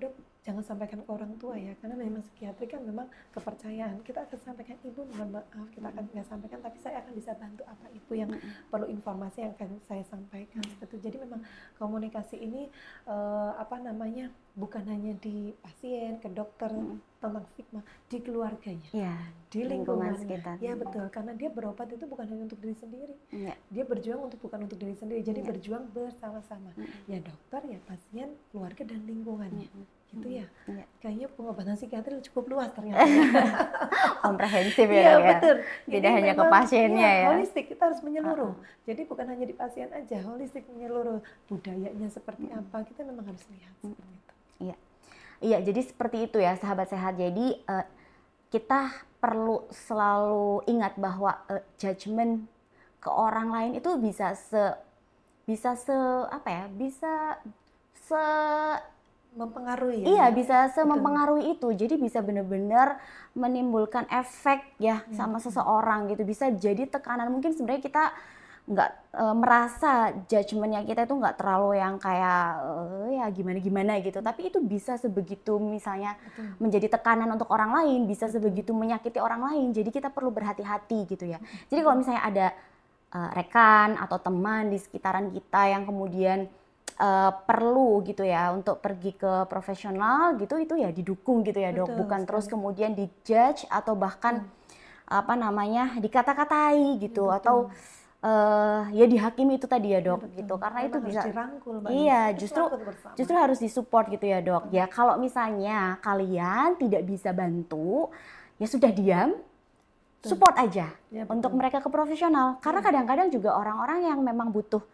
dok jangan sampaikan ke orang tua ya, karena memang psikiatri kan memang kepercayaan. Kita akan sampaikan, ibu mohon maaf kita akan nggak sampaikan, tapi saya akan bisa bantu apa ibu yang perlu informasi yang akan saya sampaikan. Jadi memang komunikasi ini bukan hanya di pasien, ke dokter tentang stigma, di keluarganya, di lingkungan sekitar. Ya betul, karena dia berobat itu bukan hanya untuk diri sendiri, dia berjuang bukan untuk diri sendiri, jadi berjuang bersama-sama. Ya dokter, ya pasien, keluarga dan lingkungannya. Gitu ya. Kayaknya pengobatan psikiatri cukup luas ternyata. Komprehensif ya, betul. Tidak hanya ke pasiennya ya. Holistik, kita harus menyeluruh. Jadi bukan hanya di pasien aja, holistik menyeluruh. Budayanya seperti apa, kita memang harus lihat seperti itu. Iya, jadi seperti itu ya sahabat sehat. Jadi kita perlu selalu ingat bahwa judgement ke orang lain itu bisa mempengaruhi. Iya, bisa mempengaruhi itu. Jadi bisa benar-benar menimbulkan efek ya sama seseorang gitu. Bisa jadi tekanan, mungkin sebenarnya kita nggak merasa judgementnya kita itu nggak terlalu yang kayak ya gimana-gimana gitu. Tapi itu bisa sebegitu misalnya menjadi tekanan untuk orang lain, bisa sebegitu menyakiti orang lain. Jadi kita perlu berhati-hati gitu ya. Jadi kalau misalnya ada rekan atau teman di sekitaran kita yang kemudian perlu gitu ya untuk pergi ke profesional gitu, itu ya didukung gitu ya dok, bukan terus kemudian dijudge atau bahkan dikata-katai gitu. Atau ya dihakimi itu tadi ya dok, gitu, karena memang itu bisa dirangkul, justru harus disupport gitu ya dok. Ya kalau misalnya kalian tidak bisa bantu, ya sudah diam, support aja untuk mereka ke profesional, karena kadang-kadang juga orang-orang yang memang butuh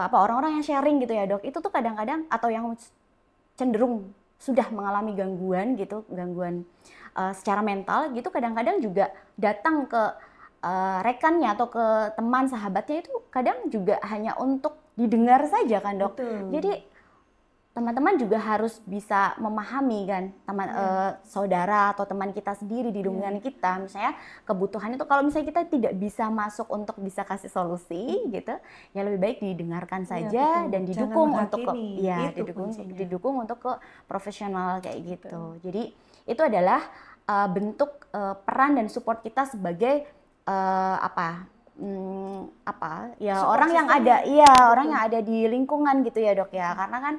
orang-orang yang sharing gitu ya dok, itu tuh kadang-kadang atau yang cenderung sudah mengalami gangguan gitu, gangguan secara mental gitu, kadang-kadang juga datang ke rekannya atau ke teman sahabatnya itu kadang juga hanya untuk didengar saja kan dok. Jadi teman-teman juga harus bisa memahami kan saudara atau teman kita sendiri di lingkungan kita, misalnya kebutuhan itu kalau misalnya kita tidak bisa masuk untuk bisa kasih solusi gitu, ya lebih baik didengarkan saja dan didukung untuk didukung untuk ke profesional kayak gitu. Jadi itu adalah bentuk peran dan support kita sebagai orang yang ada orang yang ada di lingkungan gitu ya dok ya, karena kan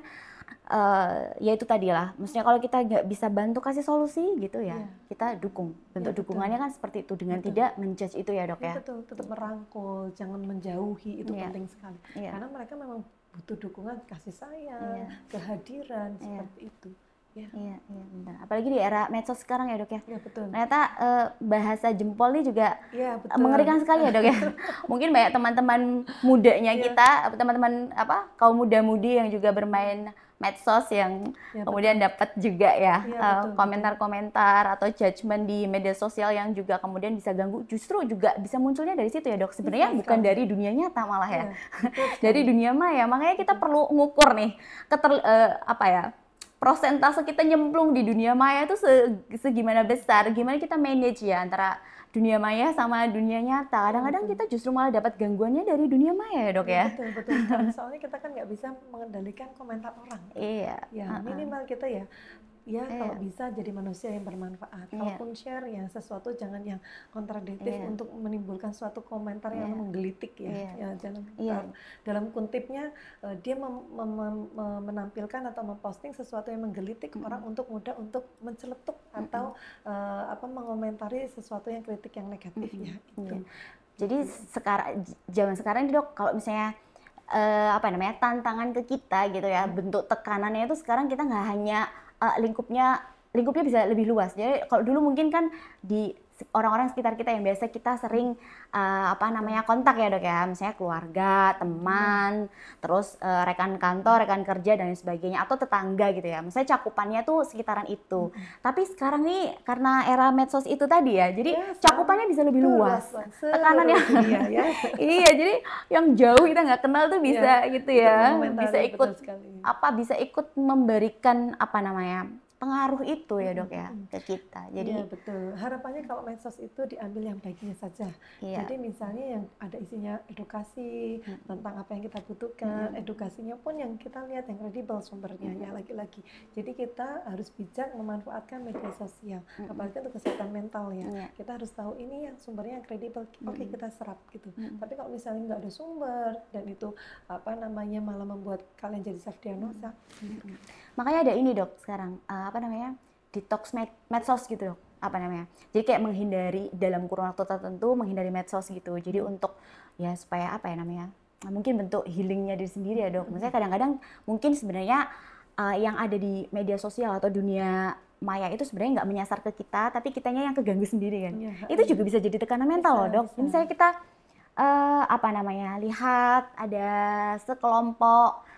ya itu tadi lah, maksudnya kalau kita nggak bisa bantu kasih solusi gitu ya, kita dukung, bentuk dukungannya kan seperti itu dengan tidak menjudge itu ya dok ya. Betul, tetap merangkul, jangan menjauhi, itu penting sekali, karena mereka memang butuh dukungan, kasih sayang, kehadiran seperti itu. Iya, benar. Apalagi di era medsos sekarang ya dok ya. Iya betul. Ternyata bahasa jempol ini juga mengerikan sekali ya dok ya. Mungkin banyak teman-teman mudanya kita, teman-teman kaum muda-mudi yang juga bermain medsos yang kemudian dapat juga komentar-komentar atau judgement di media sosial yang juga kemudian bisa ganggu, justru juga bisa munculnya dari situ ya dok. Sebenarnya bukan dari dunia nyata malah ya. Dari dunia maya. Makanya kita perlu ngukur nih prosentase kita nyemplung di dunia maya itu segimana besar, gimana kita manage ya antara dunia maya sama dunia nyata. Kadang-kadang kita justru malah dapat gangguannya dari dunia maya ya dok ya. Betul. Soalnya kita kan nggak bisa mengendalikan komentar orang. Iya. Ya minimal kita kalau bisa jadi manusia yang bermanfaat. Kalaupun share ya sesuatu jangan yang kontradiktif untuk menimbulkan suatu komentar yang menggelitik ya. Jangan dalam kutipnya dia menampilkan atau memposting sesuatu yang menggelitik orang untuk mudah untuk menceletuk atau mengomentari sesuatu yang kritik yang negatif ya. Gitu. Jadi zaman sekarang dok, kalau misalnya tantangan ke kita gitu ya, bentuk tekanannya itu sekarang kita nggak hanya lingkupnya bisa lebih luas. Jadi kalau dulu mungkin kan di orang-orang sekitar kita yang biasa kita sering kontak ya dok ya, misalnya keluarga, teman, terus rekan kantor, rekan kerja dan sebagainya, atau tetangga gitu ya. Misalnya cakupannya tuh sekitaran itu. Tapi sekarang nih karena era medsos itu tadi ya, jadi cakupannya bisa lebih luas. Tekanannya iya, jadi yang jauh kita nggak kenal tuh bisa gitu ya, bisa ikut bisa ikut memberikan pengaruh itu ya dok ya ke kita. Jadi betul. Harapannya kalau medsos itu diambil yang baiknya saja. Jadi misalnya yang ada isinya edukasi tentang apa yang kita butuhkan, edukasinya pun yang kita lihat yang kredibel sumbernya ya lagi-lagi. Jadi kita harus bijak memanfaatkan media sosial, apalagi untuk kesehatan mental ya. Kita harus tahu ini yang sumbernya yang kredibel. Oke, kita serap gitu. Tapi kalau misalnya nggak ada sumber dan itu malah membuat kalian jadi self diagnosa. Makanya ada ini dok sekarang detox medsos gitu dok, jadi kayak menghindari dalam kurun waktu tertentu, menghindari medsos gitu. Jadi untuk ya supaya mungkin bentuk healingnya diri sendiri ya dok. Misalnya kadang-kadang mungkin sebenarnya yang ada di media sosial atau dunia maya itu sebenarnya nggak menyasar ke kita, tapi kitanya yang keganggu sendiri kan. Itu juga bisa jadi tekanan mental loh dok. Misalnya kita lihat ada sekelompok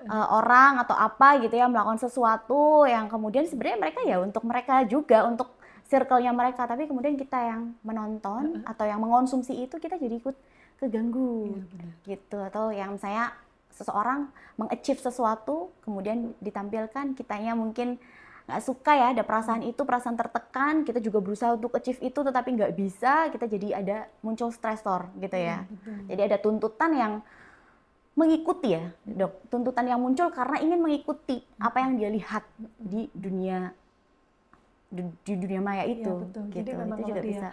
orang atau gitu ya melakukan sesuatu yang kemudian sebenarnya mereka ya untuk mereka juga, untuk circle-nya mereka, tapi kemudian kita yang menonton atau yang mengonsumsi itu kita jadi ikut keganggu gitu. Atau yang misalnya seseorang meng-achieve sesuatu kemudian ditampilkan, kitanya mungkin nggak suka ya, ada perasaan itu, perasaan tertekan, kita juga berusaha untuk achieve itu tetapi nggak bisa, kita jadi ada muncul stressor gitu ya. Jadi ada tuntutan yang mengikuti ya dok, tuntutan yang muncul karena ingin mengikuti apa yang dia lihat di dunia maya itu. Betul. Gitu. Jadi memang itu juga bisa.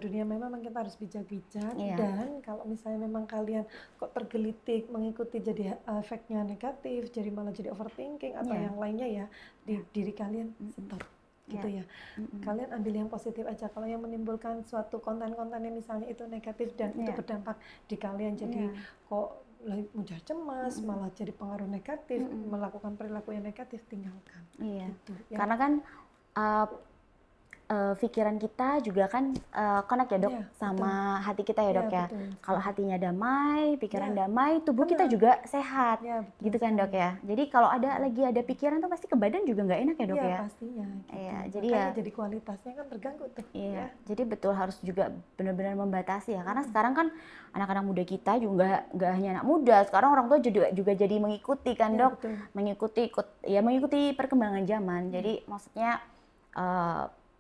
Dunia memang kita harus bijak-bijak dan kalau misalnya memang kalian kok tergelitik mengikuti jadi efeknya negatif, jadi malah jadi overthinking atau yang lainnya ya di diri kalian, stop gitu ya. Kalian ambil yang positif aja. Kalau yang menimbulkan suatu konten-konten yang misalnya itu negatif dan itu berdampak di kalian jadi kok mudah cemas, malah jadi pengaruh negatif, melakukan perilaku yang negatif, tinggalkan. Gitu, ya. Karena kan pikiran kita juga kan connect ya dok Iya, sama hati kita ya dok Iya, ya. betul. Kalau hatinya damai, pikiran Iya, damai, tubuh kita tenang. juga sehat, Ya, betul gitu kan dok sekali. ya. Jadi kalau lagi ada pikiran tuh pasti ke badan juga nggak enak ya dok Iya, ya. pastinya gitu. Iya, jadi Makanya ya. jadi kualitasnya kan terganggu tuh. Iya, Ya. jadi betul harus juga benar-benar membatasi ya. Karena sekarang kan anak-anak muda kita juga nggak hanya anak muda, sekarang orang tua juga jadi mengikuti kan Iya, dok, betul. mengikuti perkembangan zaman. Jadi maksudnya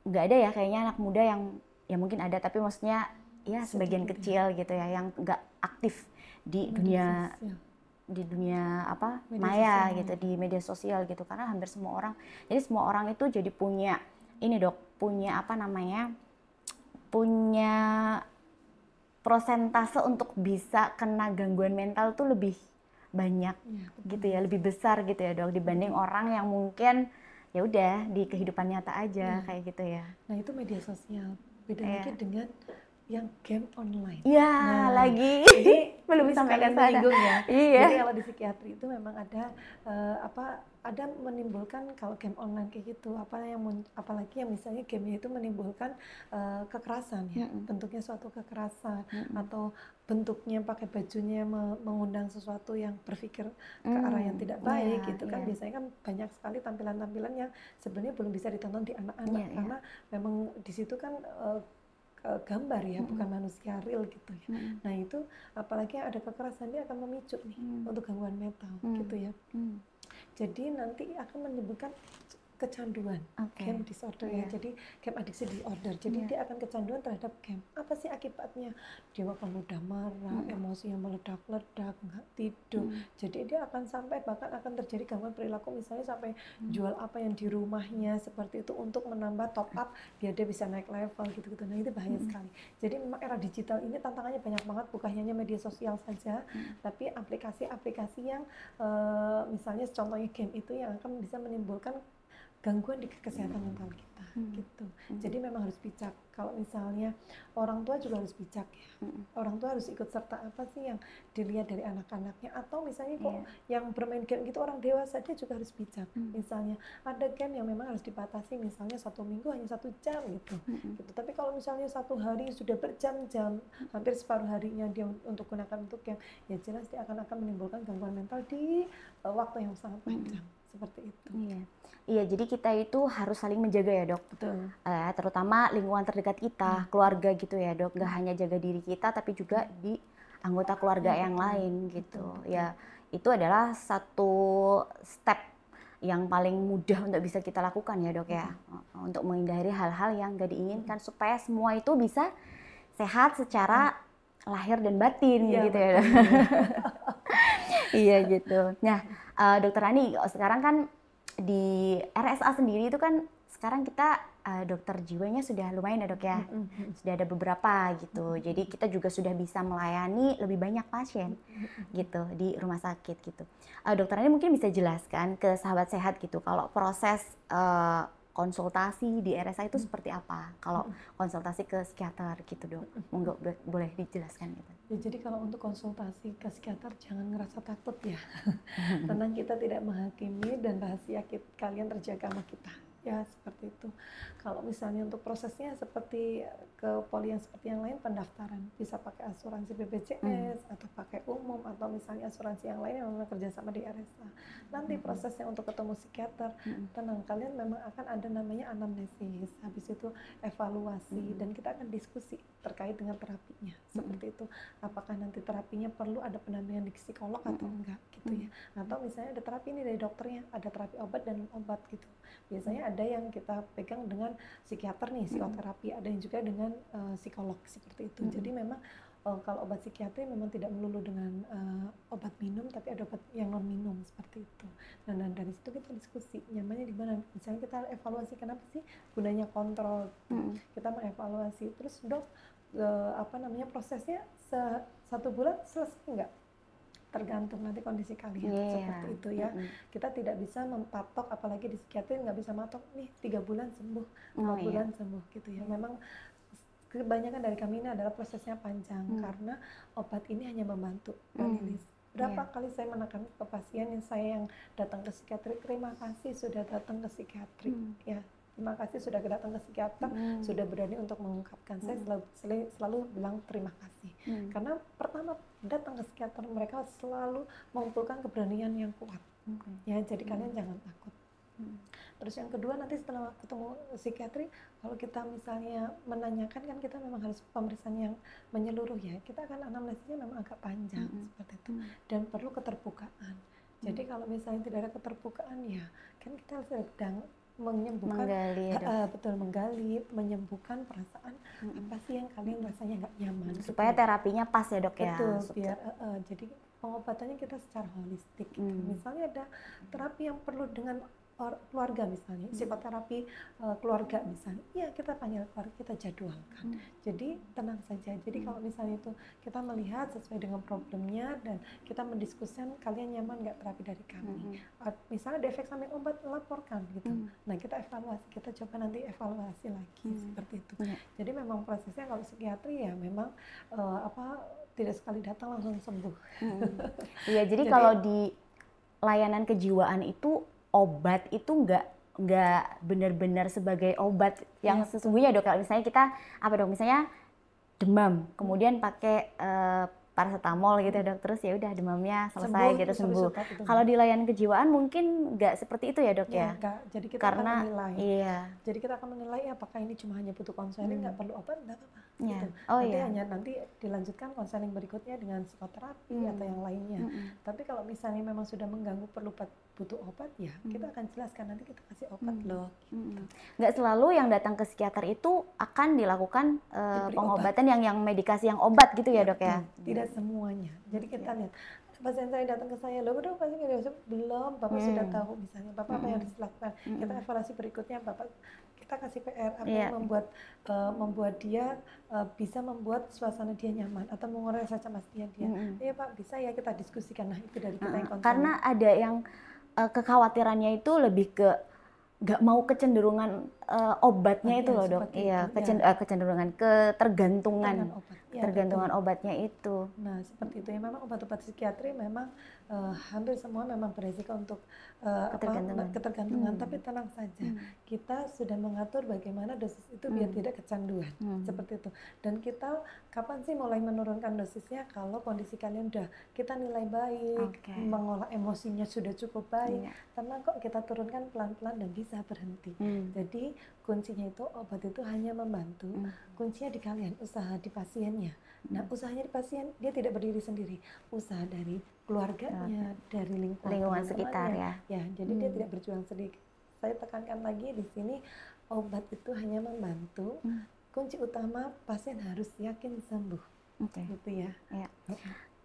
nggak ada ya kayaknya anak muda yang ya mungkin ada, tapi maksudnya ya sebagian Sedikit, kecil gitu ya yang nggak aktif di dunia apa Media maya sosial. gitu, di media sosial gitu. Karena hampir semua orang, jadi semua orang itu jadi punya ini dok, punya apa namanya, punya prosentase untuk bisa kena gangguan mental tuh lebih banyak gitu ya, lebih besar gitu ya dok, dibanding orang yang mungkin ya udah di kehidupan nyata aja kayak gitu ya. Nah itu media sosial, beda lagi dengan yang game online. Iya, lagi. Jadi belum sampaikan sana. Ya. Iya. Jadi kalau di psikiatri itu memang ada ada menimbulkan kalau game online kayak gitu, apalagi yang misalnya game itu menimbulkan kekerasan ya, bentuknya suatu kekerasan atau bentuknya pakai bajunya mengundang sesuatu yang berpikir ke arah yang tidak baik gitu kan. Biasanya kan banyak sekali tampilan-tampilan yang sebenarnya belum bisa ditonton di anak-anak karena memang di situ kan gambar ya, bukan manusia real gitu ya. Nah itu apalagi ada kekerasan, dia akan memicu nih untuk gangguan mental gitu ya. Jadi nanti akan menimbulkan kecanduan, game disorder ya. Jadi game adiksi disorder. Jadi dia akan kecanduan terhadap game. Apa sih akibatnya? Dia akan mudah marah, emosinya meledak-ledak, nggak tidur. Jadi dia akan sampai bahkan akan terjadi gangguan perilaku, misalnya sampai jual apa yang di rumahnya seperti itu untuk menambah top up biar dia bisa naik level gitu-gitu. Nah itu bahaya sekali. Jadi memang era digital ini tantangannya banyak banget, bukan hanya media sosial saja, tapi aplikasi-aplikasi yang misalnya contohnya game itu yang akan bisa menimbulkan gangguan di kesehatan mental kita gitu. Jadi memang harus bijak. Kalau misalnya orang tua juga harus bijak ya. Orang tua harus ikut serta apa sih yang dilihat dari anak-anaknya, atau misalnya kok yang bermain game gitu orang dewasa, dia juga harus bijak. Misalnya ada game yang memang harus dibatasi, misalnya 1 minggu hanya 1 jam gitu. Gitu. Tapi kalau misalnya 1 hari sudah berjam-jam, hampir separuh harinya dia untuk gunakan untuk game, ya jelas dia akan menimbulkan gangguan mental di waktu yang sangat panjang. Seperti itu. Iya, jadi kita itu harus saling menjaga ya dok. Betul. Terutama lingkungan terdekat kita, keluarga gitu ya dok. Gak hanya jaga diri kita, tapi juga di anggota keluarga yang lain gitu. Ya, itu adalah satu step yang paling mudah untuk bisa kita lakukan ya dok ya. Untuk menghindari hal-hal yang gak diinginkan, supaya semua itu bisa sehat secara lahir dan batin gitu ya dok. Iya gitu. Nah, Dokter Ani, sekarang kan di RSA sendiri itu kan sekarang kita dokter jiwanya sudah lumayan ya dok ya, sudah ada beberapa gitu. Jadi kita juga sudah bisa melayani lebih banyak pasien gitu di rumah sakit gitu. Dokter Ani mungkin bisa jelaskan ke sahabat sehat gitu, kalau proses konsultasi di RSA itu seperti apa? Kalau konsultasi ke psikiater gitu dok, monggo boleh dijelaskan gitu. Ya, jadi kalau untuk konsultasi ke psikiater jangan ngerasa takut ya. Tenang, kita tidak menghakimi dan rahasia kalian terjaga sama kita. Ya seperti itu. Kalau misalnya untuk prosesnya seperti ke poli yang seperti yang lain, pendaftaran bisa pakai asuransi BPJS atau pakai umum, atau misalnya asuransi yang lain yang memang kerjasama di RSA. Nanti prosesnya untuk ketemu psikiater, tenang, kalian memang akan ada namanya anamnesis, habis itu evaluasi, dan kita akan diskusi terkait dengan terapinya. Seperti itu. Apakah nanti terapinya perlu ada pendampingan di psikolog atau enggak gitu ya. Atau misalnya ada terapi ini dari dokternya, ada terapi obat dan obat gitu. Biasanya ada yang kita pegang dengan psikiater nih, psikoterapi, ada yang juga dengan psikolog seperti itu. Jadi memang kalau obat psikiatri memang tidak melulu dengan obat minum, tapi ada obat yang non minum seperti itu. Dan dari situ kita diskusi nyamannya di mana. Misalnya kita evaluasi, kenapa sih gunanya kontrol? Kita mengevaluasi, terus dok prosesnya 1 bulan selesai enggak? Tergantung nanti kondisi kalian seperti itu ya. Kita tidak bisa mempatok, apalagi di psikiatri nggak bisa matok nih 3 bulan sembuh, 4 bulan sembuh gitu ya. Memang kebanyakan dari kami ini adalah prosesnya panjang karena obat ini hanya membantu. Berapa kali saya menekan ke pasien yang datang ke psikiatri, terima kasih sudah datang ke psikiatri ya. terima kasih sudah datang ke psikiater, sudah berani untuk mengungkapkan. Saya selalu bilang terima kasih. Karena pertama datang ke psikiater, mereka selalu mengumpulkan keberanian yang kuat. Ya, jadi kalian jangan takut. Terus yang kedua, nanti setelah ketemu psikiatri, kalau kita misalnya menanyakan, kan kita memang harus pemeriksaan yang menyeluruh ya. Kita akan anamnesisnya memang agak panjang seperti itu, dan perlu keterbukaan. Jadi kalau misalnya tidak ada keterbukaan, ya kan kita sedang menyembuhkan, menggali, menyembuhkan perasaan apa sih yang kalian rasanya nggak nyaman. Supaya terapinya pas ya dok ya. Betul, biar jadi pengobatannya kita secara holistik. Misalnya ada terapi yang perlu dengan keluarga misalnya, psikoterapi keluarga misalnya, ya kita panggil keluarga, kita jadwalkan. Jadi tenang saja. Jadi kalau misalnya itu kita melihat sesuai dengan problemnya dan kita mendiskusikan, kalian nyaman nggak terapi dari kami. Misalnya ada efek samping obat, laporkan gitu. Nah kita evaluasi, kita coba nanti evaluasi lagi seperti itu. Jadi memang prosesnya kalau psikiatri ya memang tidak sekali datang langsung sembuh. Iya, jadi kalau di layanan kejiwaan itu obat itu nggak benar-benar sebagai obat yang sesungguhnya dok. Kalau misalnya kita misalnya demam, kemudian pakai paracetamol gitu dok, terus ya udah demamnya selesai gitu sembuh. Kalau di layanan kejiwaan mungkin nggak seperti itu ya dok ya? Enggak. Jadi kita akan menilai. Jadi kita akan menilai apakah ini cuma hanya butuh konseling, nggak perlu obat, nggak apa-apa. Gitu. Nanti dilanjutkan konseling berikutnya dengan psikoterapi atau yang lainnya. Tapi kalau misalnya memang sudah mengganggu perlu butuh obat, ya kita akan jelaskan, nanti kita kasih obat loh. Gitu. Nggak selalu yang datang ke psikiater itu akan dilakukan pengobatan yang medikasi yang obat gitu ya dok ya? Tidak semuanya. Jadi kita lihat, pasien saya datang ke saya, loh udah pasien belum, Bapak sudah tahu misalnya, Bapak apa yang harus dilakukan. Kita evaluasi berikutnya, Bapak kita kasih PR apa yang membuat dia bisa membuat suasana dia nyaman atau mengurangi rasa cemas dia. Iya Pak, bisa ya, kita diskusikan. Nah itu dari kita yang konseling. Karena ada yang kekhawatirannya itu lebih ke nggak mau kecenderungan obatnya itu loh dok. Iya, kecenderungan ketergantungan obatnya itu. Nah seperti itu ya, memang obat-obat psikiatri memang hampir semua memang beresiko untuk ketergantungan. Tapi tenang saja, kita sudah mengatur bagaimana dosis itu biar tidak kecanduan, seperti itu. Dan kita kapan sih mulai menurunkan dosisnya? Kalau kondisi kalian udah kita nilai baik, mengolah emosinya sudah cukup baik, tenang kok, kita turunkan pelan-pelan dan bisa berhenti. Jadi kuncinya itu obat itu hanya membantu, kuncinya di kalian, usaha di pasiennya. Nah usahanya di pasien, dia tidak berdiri sendiri, usaha dari keluarganya, dari lingkungan sekitar ya. Jadi dia tidak berjuang sendiri. Saya tekankan lagi di sini, obat itu hanya membantu. Kunci utama pasien harus yakin sembuh, gitu ya.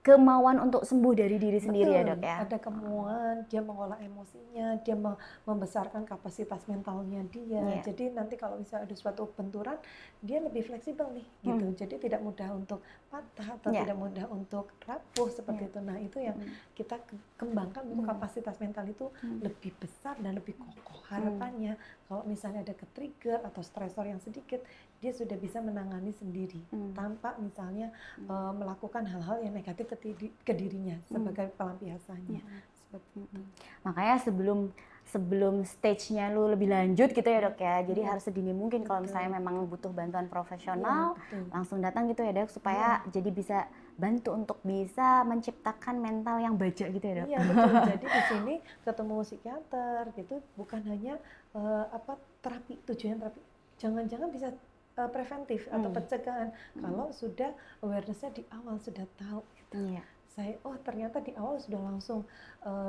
Kemauan untuk sembuh dari diri sendiri ya dok ya? Ada kemauan, dia mengolah emosinya, dia membesarkan kapasitas mentalnya dia. Jadi nanti kalau misalnya ada suatu benturan, dia lebih fleksibel nih gitu. Jadi tidak mudah untuk patah atau tidak mudah untuk rapuh seperti itu. Nah itu yang kita kembangkan untuk kapasitas mental itu lebih besar dan lebih kokoh. Harapannya kalau misalnya ada ke-trigger atau stresor yang sedikit, dia sudah bisa menangani sendiri tanpa misalnya melakukan hal-hal yang negatif ke dirinya sebagai pelampiasannya. Seperti itu. Makanya sebelum stage-nya lu lebih lanjut gitu ya dok ya, jadi harus sedini mungkin kalau misalnya memang butuh bantuan profesional, langsung datang gitu ya dok, supaya jadi bisa bantu untuk bisa menciptakan mental yang baja gitu ya dok. Iya betul. Jadi di sini ketemu psikiater gitu bukan hanya terapi, tujuan terapi, jangan-jangan bisa preventif atau pencegahan kalau sudah awareness-nya di awal, sudah tahu gitu. Saya ternyata di awal sudah langsung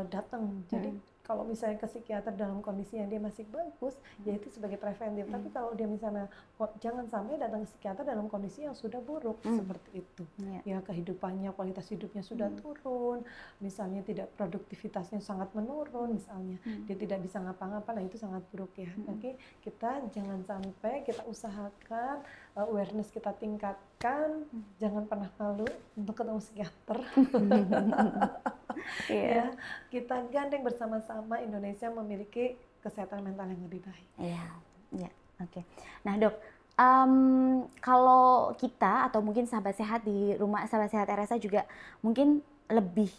datang. Jadi kalau misalnya ke psikiater dalam kondisi yang dia masih bagus, ya itu sebagai preventif. Tapi kalau dia misalnya jangan sampai datang ke psikiater dalam kondisi yang sudah buruk seperti itu. Ya kehidupannya, kualitas hidupnya sudah turun, misalnya tidak produktivitasnya sangat menurun, misalnya dia tidak bisa ngapa-ngapa, nah itu sangat buruk ya. Oke, kita jangan sampai, kita usahakan awareness kita tingkatkan, jangan pernah malu untuk ketemu psikiater. Ya, kita gandeng bersama-sama, Indonesia memiliki kesehatan mental yang lebih baik. Oke. Nah dok, kalau kita atau mungkin sahabat sehat di rumah, sahabat sehat RSA juga mungkin lebih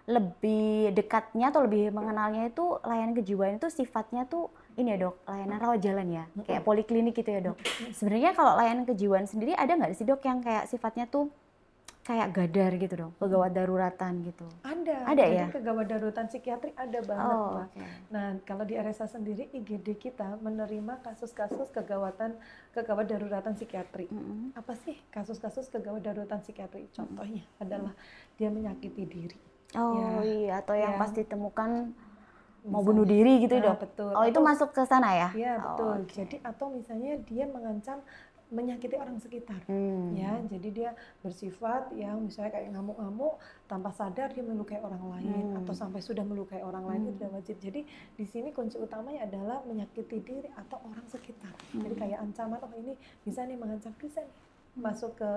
lebih dekatnya atau lebih mengenalnya itu layanan kejiwaan itu sifatnya tuh ini ya dok, layanan rawat jalan ya, kayak poliklinik gitu ya dok. Sebenarnya kalau layanan kejiwaan sendiri ada nggak sih dok yang kayak sifatnya tuh kayak gadar gitu dong, kegawat daruratan gitu? Ada Ada jadi ya? kegawat darurat psikiatri ada banget Oh, Mbak. oke. Nah kalau di RSA sendiri IGD kita menerima kasus-kasus kegawat daruratan psikiatri. Mm-mm. Apa sih kasus-kasus kegawat daruratan psikiatri? Contohnya adalah dia menyakiti diri. Oh Ya, iya, atau yang ya, pas ditemukan mau bunuh misalnya. diri gitu Nah, dok? betul. Oh itu Atau masuk ke sana ya? ya Oh, betul. oke. Jadi atau misalnya dia mengancam menyakiti orang sekitar. Ya, jadi dia bersifat yang misalnya kayak ngamuk-ngamuk tanpa sadar dia melukai orang lain atau sampai sudah melukai orang lain itu sudah wajib. Jadi di sini kunci utamanya adalah menyakiti diri atau orang sekitar. Jadi kayak ancaman oh ini bisa nih mengancam bisa nih masuk ke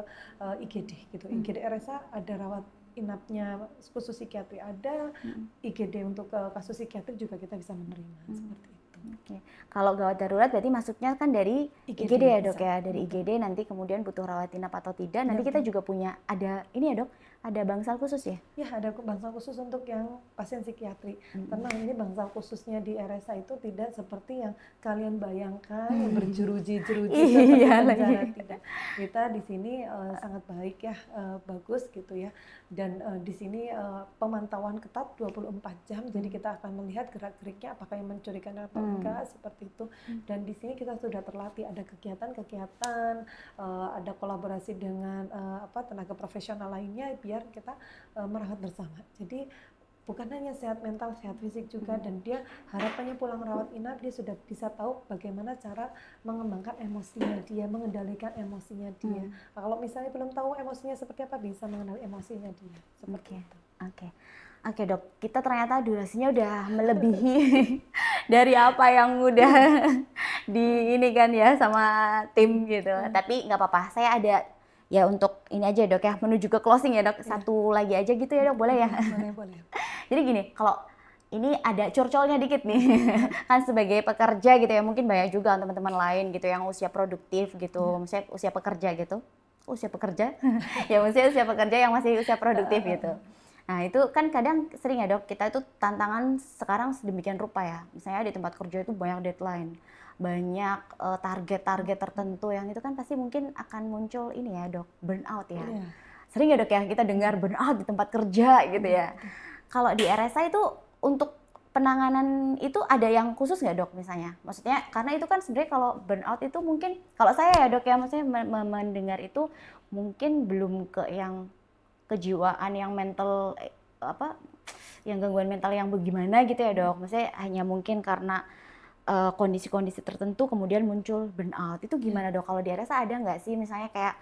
IGD gitu. IGD RSA ada rawat inapnya khusus psikiatri ada, IGD untuk kasus psikiatri juga kita bisa menerima seperti itu. Oke. Kalau gawat darurat berarti masuknya kan dari IGD, IGD ya dok bisa. ya, dari IGD nanti kemudian butuh rawat inap atau tidak. Nanti kita juga punya ada ini ya dok, ada bangsal khusus ya? Ya ada bangsal khusus untuk yang pasien psikiatri. Tenang ini bangsal khususnya di RSA itu tidak seperti yang kalian bayangkan berjeruji-jeruji seperti penjara tidak. Kita di sini sangat baik ya, bagus gitu ya. Dan di sini pemantauan ketat 24 jam. Jadi kita akan melihat gerak-geriknya apakah yang mencurigakan atau enggak seperti itu. Dan di sini kita sudah terlatih ada kegiatan-kegiatan, ada kolaborasi dengan tenaga profesional lainnya biar kita merawat bersama. Jadi bukan hanya sehat mental, sehat fisik juga dan dia harapannya pulang rawat inap dia sudah bisa tahu bagaimana cara mengembangkan emosinya dia, mengendalikan emosinya dia. Nah, kalau misalnya belum tahu emosinya seperti apa bisa mengenali emosinya dia. Seperti itu. Oke dok, kita ternyata durasinya udah melebihi dari apa yang udah di ini kan ya sama tim gitu. Tapi nggak apa-apa, saya ada ya untuk ini aja dok ya, menuju ke closing ya dok. Satu lagi aja gitu ya dok, boleh ya? Boleh. Jadi gini, kalau ini ada curcolnya dikit nih, kan sebagai pekerja gitu ya, mungkin banyak juga teman-teman lain gitu yang usia produktif gitu, misalnya usia pekerja gitu. Usia pekerja? Ya maksudnya usia pekerja yang masih usia produktif gitu. Nah itu kan kadang sering ya dok, kita itu tantangan sekarang sedemikian rupa ya. Misalnya di tempat kerja itu banyak deadline, banyak target-target tertentu yang itu kan pasti mungkin akan muncul ini ya dok, burnout ya. Sering ya dok ya kita dengar burnout di tempat kerja gitu ya. Kalau di RSA itu untuk penanganan itu ada yang khusus nggak dok misalnya? Maksudnya karena itu kan sebenarnya kalau burnout itu mungkin, kalau saya ya dok ya maksudnya mendengar itu mungkin belum ke yang kejiwaan yang mental yang gangguan mental yang bagaimana gitu ya dok. Maksudnya hanya mungkin karena kondisi-kondisi tertentu kemudian muncul burnout. Itu gimana dok? Kalau di RSA ada nggak sih misalnya kayak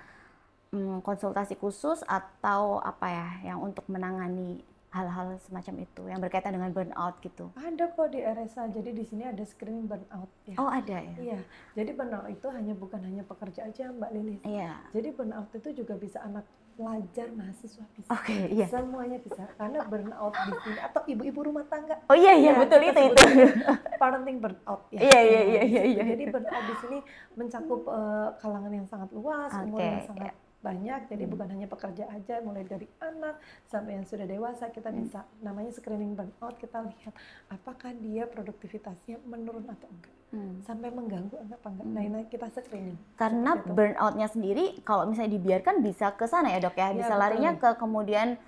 konsultasi khusus atau apa ya yang untuk menangani hal-hal semacam itu yang berkaitan dengan burnout gitu? Ada kok di RSA, jadi di sini ada screening burnout ya. Oh ada ya? Iya, jadi burnout itu bukan hanya pekerja aja Mbak Lilis. Iya. Jadi burnout itu juga bisa anak pelajar, mahasiswa bisa. Oke, iya. Semuanya bisa, karena burnout di sini atau ibu-ibu rumah tangga. Oh iya ya, betul itu. Parenting burnout ya. Iya. Jadi burnout di sini mencakup kalangan yang sangat luas, umur yang sangat banyak, jadi bukan hanya pekerja aja, mulai dari anak sampai yang sudah dewasa kita bisa, namanya screening burnout, kita lihat apakah dia produktivitasnya menurun atau enggak, sampai mengganggu apa enggak. Nah kita screening. Karena burnoutnya sendiri kalau misalnya dibiarkan bisa ke sana ya dok ya, bisa larinya ke kemudian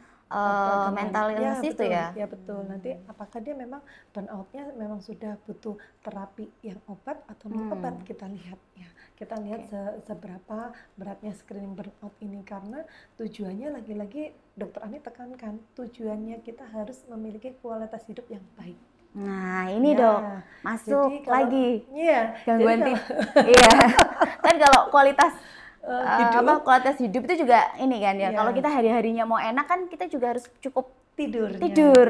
mental illness itu ya? Ya betul, nanti apakah dia memang burnoutnya memang sudah butuh terapi yang obat atau non obat, kita lihat ya. Kita lihat seberapa beratnya screening burnout ini, karena tujuannya lagi-lagi dokter Ani tekankan, tujuannya kita harus memiliki kualitas hidup yang baik. Nah ini dok, masuk lagi gangguan tidur. Iya, kan kalau kualitas kualitas hidup itu juga ini kan ya. Kalau kita hari-harinya mau enak kan kita juga harus cukup tidur.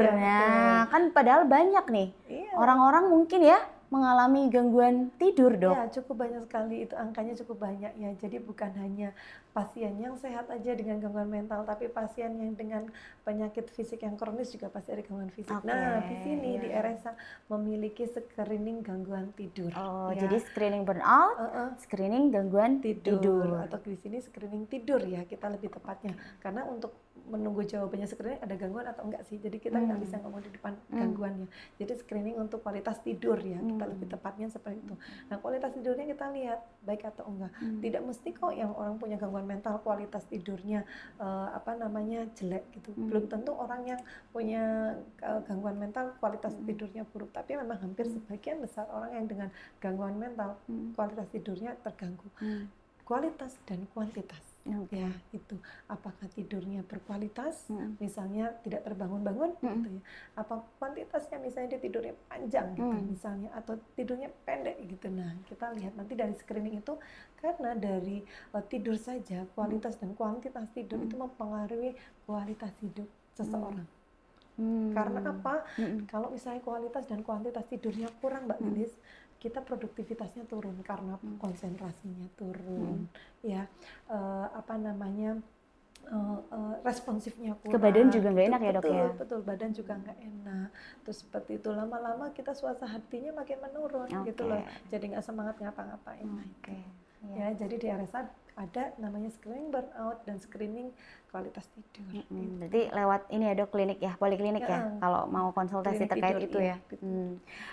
Nah kan padahal banyak nih orang-orang mungkin ya mengalami gangguan tidur dok. Ya cukup banyak sekali, itu angkanya cukup banyak ya. Jadi bukan hanya pasien yang sehat aja dengan gangguan mental, tapi pasien yang dengan penyakit fisik yang kronis juga pasti ada gangguan fisik. Nah di sini di RSA memiliki screening gangguan tidur. Oh jadi screening burnout, screening gangguan tidur. Atau di sini screening tidur ya kita lebih tepatnya, karena untuk menunggu jawabannya screening ada gangguan atau enggak sih. Jadi kita nggak bisa ngomong di depan gangguannya. Jadi screening untuk kualitas tidur ya, kita lebih tepatnya seperti itu. Nah, kualitas tidurnya kita lihat baik atau enggak. Tidak mesti kok yang orang punya gangguan mental kualitas tidurnya jelek gitu. Belum tentu orang yang punya gangguan mental kualitas tidurnya buruk. Tapi memang hampir sebagian besar orang yang dengan gangguan mental kualitas tidurnya terganggu. Kualitas dan kuantitas. Ya itu, apakah tidurnya berkualitas, misalnya tidak terbangun-bangun gitu ya, apa kuantitasnya misalnya dia tidurnya panjang gitu misalnya, atau tidurnya pendek gitu. Nah, kita lihat nanti dari screening itu, karena dari tidur saja kualitas dan kuantitas tidur itu mempengaruhi kualitas hidup seseorang. Karena apa? Kalau misalnya kualitas dan kuantitas tidurnya kurang, Mbak Lilis, kita produktivitasnya turun karena konsentrasinya turun, ya responsifnya kurang. Ke badan juga nggak enak ya dok ya? Betul, badan juga nggak enak. Terus seperti itu lama-lama kita suasana hatinya makin menurun gitu loh. Jadi nggak semangat ngapa-ngapain. Ya, jadi di RSA ada namanya screening burnout dan screening kualitas tidur. Berarti lewat ini ya dok, klinik ya, poliklinik ya, kalau mau konsultasi terkait tidur, itu ya.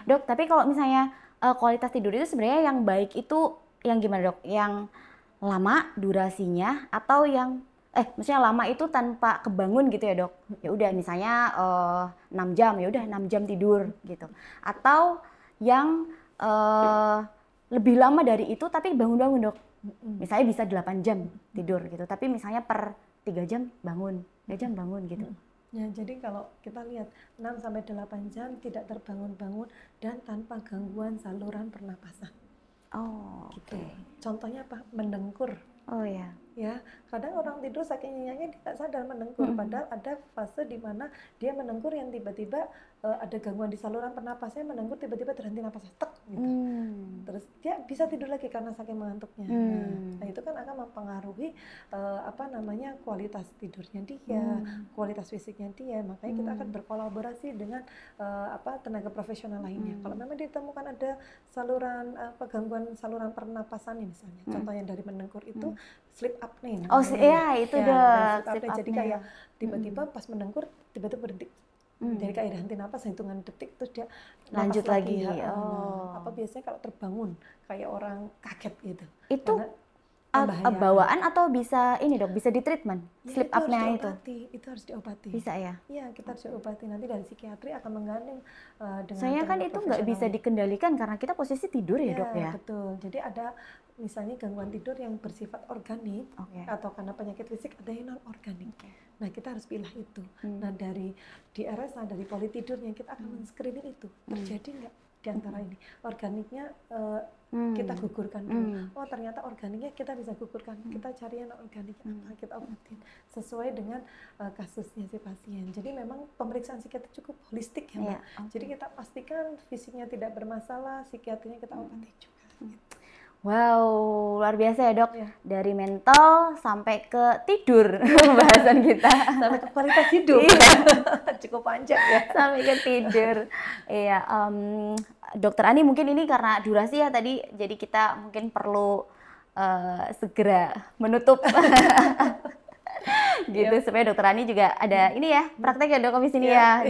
Dok, tapi kalau misalnya kualitas tidur itu sebenarnya yang baik itu yang gimana dok? Yang lama durasinya atau yang maksudnya lama itu tanpa kebangun gitu ya dok? Ya udah misalnya 6 jam, ya udah 6 jam tidur gitu. Atau yang lebih lama dari itu tapi bangun-bangun dok? Misalnya bisa 8 jam tidur gitu, tapi misalnya per 3 jam bangun, 3 jam bangun gitu. Ya, jadi kalau kita lihat 6-8 jam tidak terbangun-bangun dan tanpa gangguan saluran pernapasan. Oke. Contohnya apa? Mendengkur. Oh ya. Ya, kadang orang tidur saking nyenyak tidak sadar mendengkur, padahal ada fase di mana dia mendengkur yang tiba-tiba ada gangguan di saluran pernapasannya, mendengkur tiba-tiba terhenti napas, tek gitu. Terus dia bisa tidur lagi karena saking mengantuknya. Nah, itu kan akan mempengaruhi kualitas tidurnya dia, kualitas fisiknya dia. Makanya kita akan berkolaborasi dengan tenaga profesional lainnya. Kalau memang ditemukan ada saluran gangguan saluran pernapasan misalnya, contohnya dari mendengkur itu sleep apnea. Itu dok. Jadi kayak tiba-tiba pas mendengkur tiba-tiba berhenti. Jadi kayak henti napas hitungan detik terus dia lanjut lagi. Biasanya kalau terbangun kayak orang kaget gitu. Itu bawaan atau bisa ini dok, bisa di treatment sleep apnea itu? Itu harus diobati. Bisa ya? Iya, kita harus diobati. Nanti dari psikiatri akan menggandeng dengan soalnya kan itu nggak bisa dikendalikan karena kita posisi tidur ya dok ya? Betul. Jadi ada misalnya gangguan tidur yang bersifat organik atau karena penyakit fisik, ada yang non organik. Nah, kita harus pilih itu. Nah, di RSA, dari poli tidurnya kita akan men-screening itu. Terjadi nggak di antara ini? Organiknya kita gugurkan dulu. Oh, ternyata organiknya kita bisa gugurkan. Kita cari yang organiknya apa, kita obatin sesuai dengan kasusnya si pasien. Jadi memang pemeriksaan psikiatri cukup holistik ya, Mbak. Jadi kita pastikan fisiknya tidak bermasalah, psikiatrinya kita obati juga. Wow, luar biasa ya dok. Dari mental sampai ke tidur pembahasan kita. Sampai ke kualitas hidup. Cukup panjang ya. Sampai ke tidur. Iya, Dokter Ani mungkin ini karena durasi ya tadi, jadi kita mungkin perlu segera menutup. Gitu supaya Dokter Ani juga ada ini ya praktek ya dok di sini ya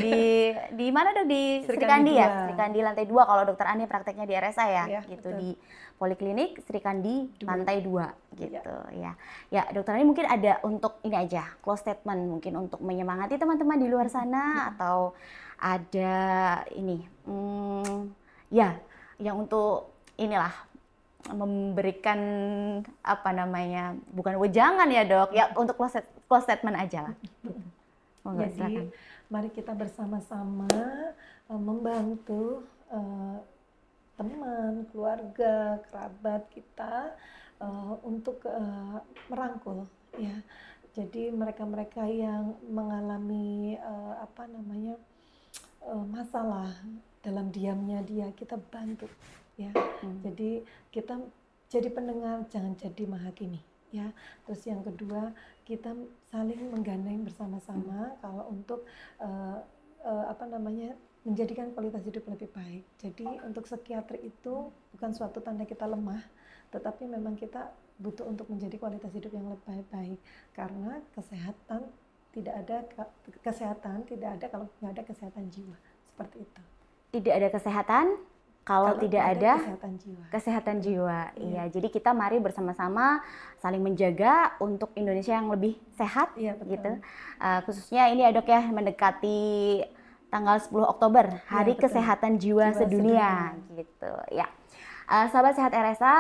di mana dok, di Sri Kandi ya, Sri Kandi lantai 2 kalau Dokter Ani prakteknya di RSA ya gitu, betul. Di Poliklinik Sri Kandi lantai 2 gitu ya Dokter Ani mungkin ada untuk ini aja close statement mungkin untuk menyemangati teman-teman di luar sana atau ada ini yang untuk inilah memberikan bukan wejangan ya dok ya, untuk close statement aja lah. Jadi mari kita bersama-sama membantu teman, keluarga, kerabat kita untuk merangkul ya. Jadi mereka-mereka yang mengalami masalah dalam diamnya dia, kita bantu ya. Jadi kita jadi pendengar, jangan jadi menghakimi ya. Terus yang kedua, kita saling menggandeng bersama-sama kalau untuk menjadikan kualitas hidup lebih baik. Jadi untuk psikiatri itu bukan suatu tanda kita lemah, tetapi memang kita butuh untuk menjadi kualitas hidup yang lebih baik karena kesehatan tidak ada kesehatan, tidak ada kalau nggak ada kesehatan jiwa. Seperti itu. Tidak ada kesehatan kalau tidak ada kesehatan jiwa. Iya. Iya, jadi kita mari bersama-sama saling menjaga untuk Indonesia yang lebih sehat, Iya, betul. gitu. Khususnya ini ya dok ya, mendekati tanggal 10 Oktober, Hari betul. Kesehatan Jiwa Sedunia, gitu ya. Sahabat Sehat RSA,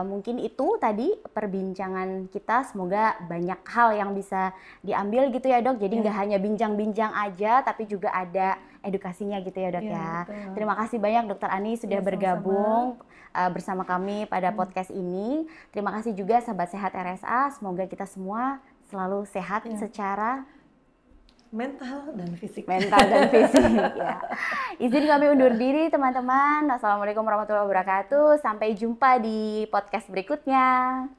mungkin itu tadi perbincangan kita. Semoga banyak hal yang bisa diambil gitu ya dok. Jadi nggak hanya bincang-bincang aja, tapi juga ada edukasinya gitu ya dok ya. Betul. Terima kasih banyak Dokter Ani sudah bergabung bersama kami pada podcast ini. Terima kasih juga sahabat Sehat RSA. Semoga kita semua selalu sehat secara mental dan fisik. Ya. Izin kami undur diri teman-teman. Assalamualaikum warahmatullahi wabarakatuh. Sampai jumpa di podcast berikutnya.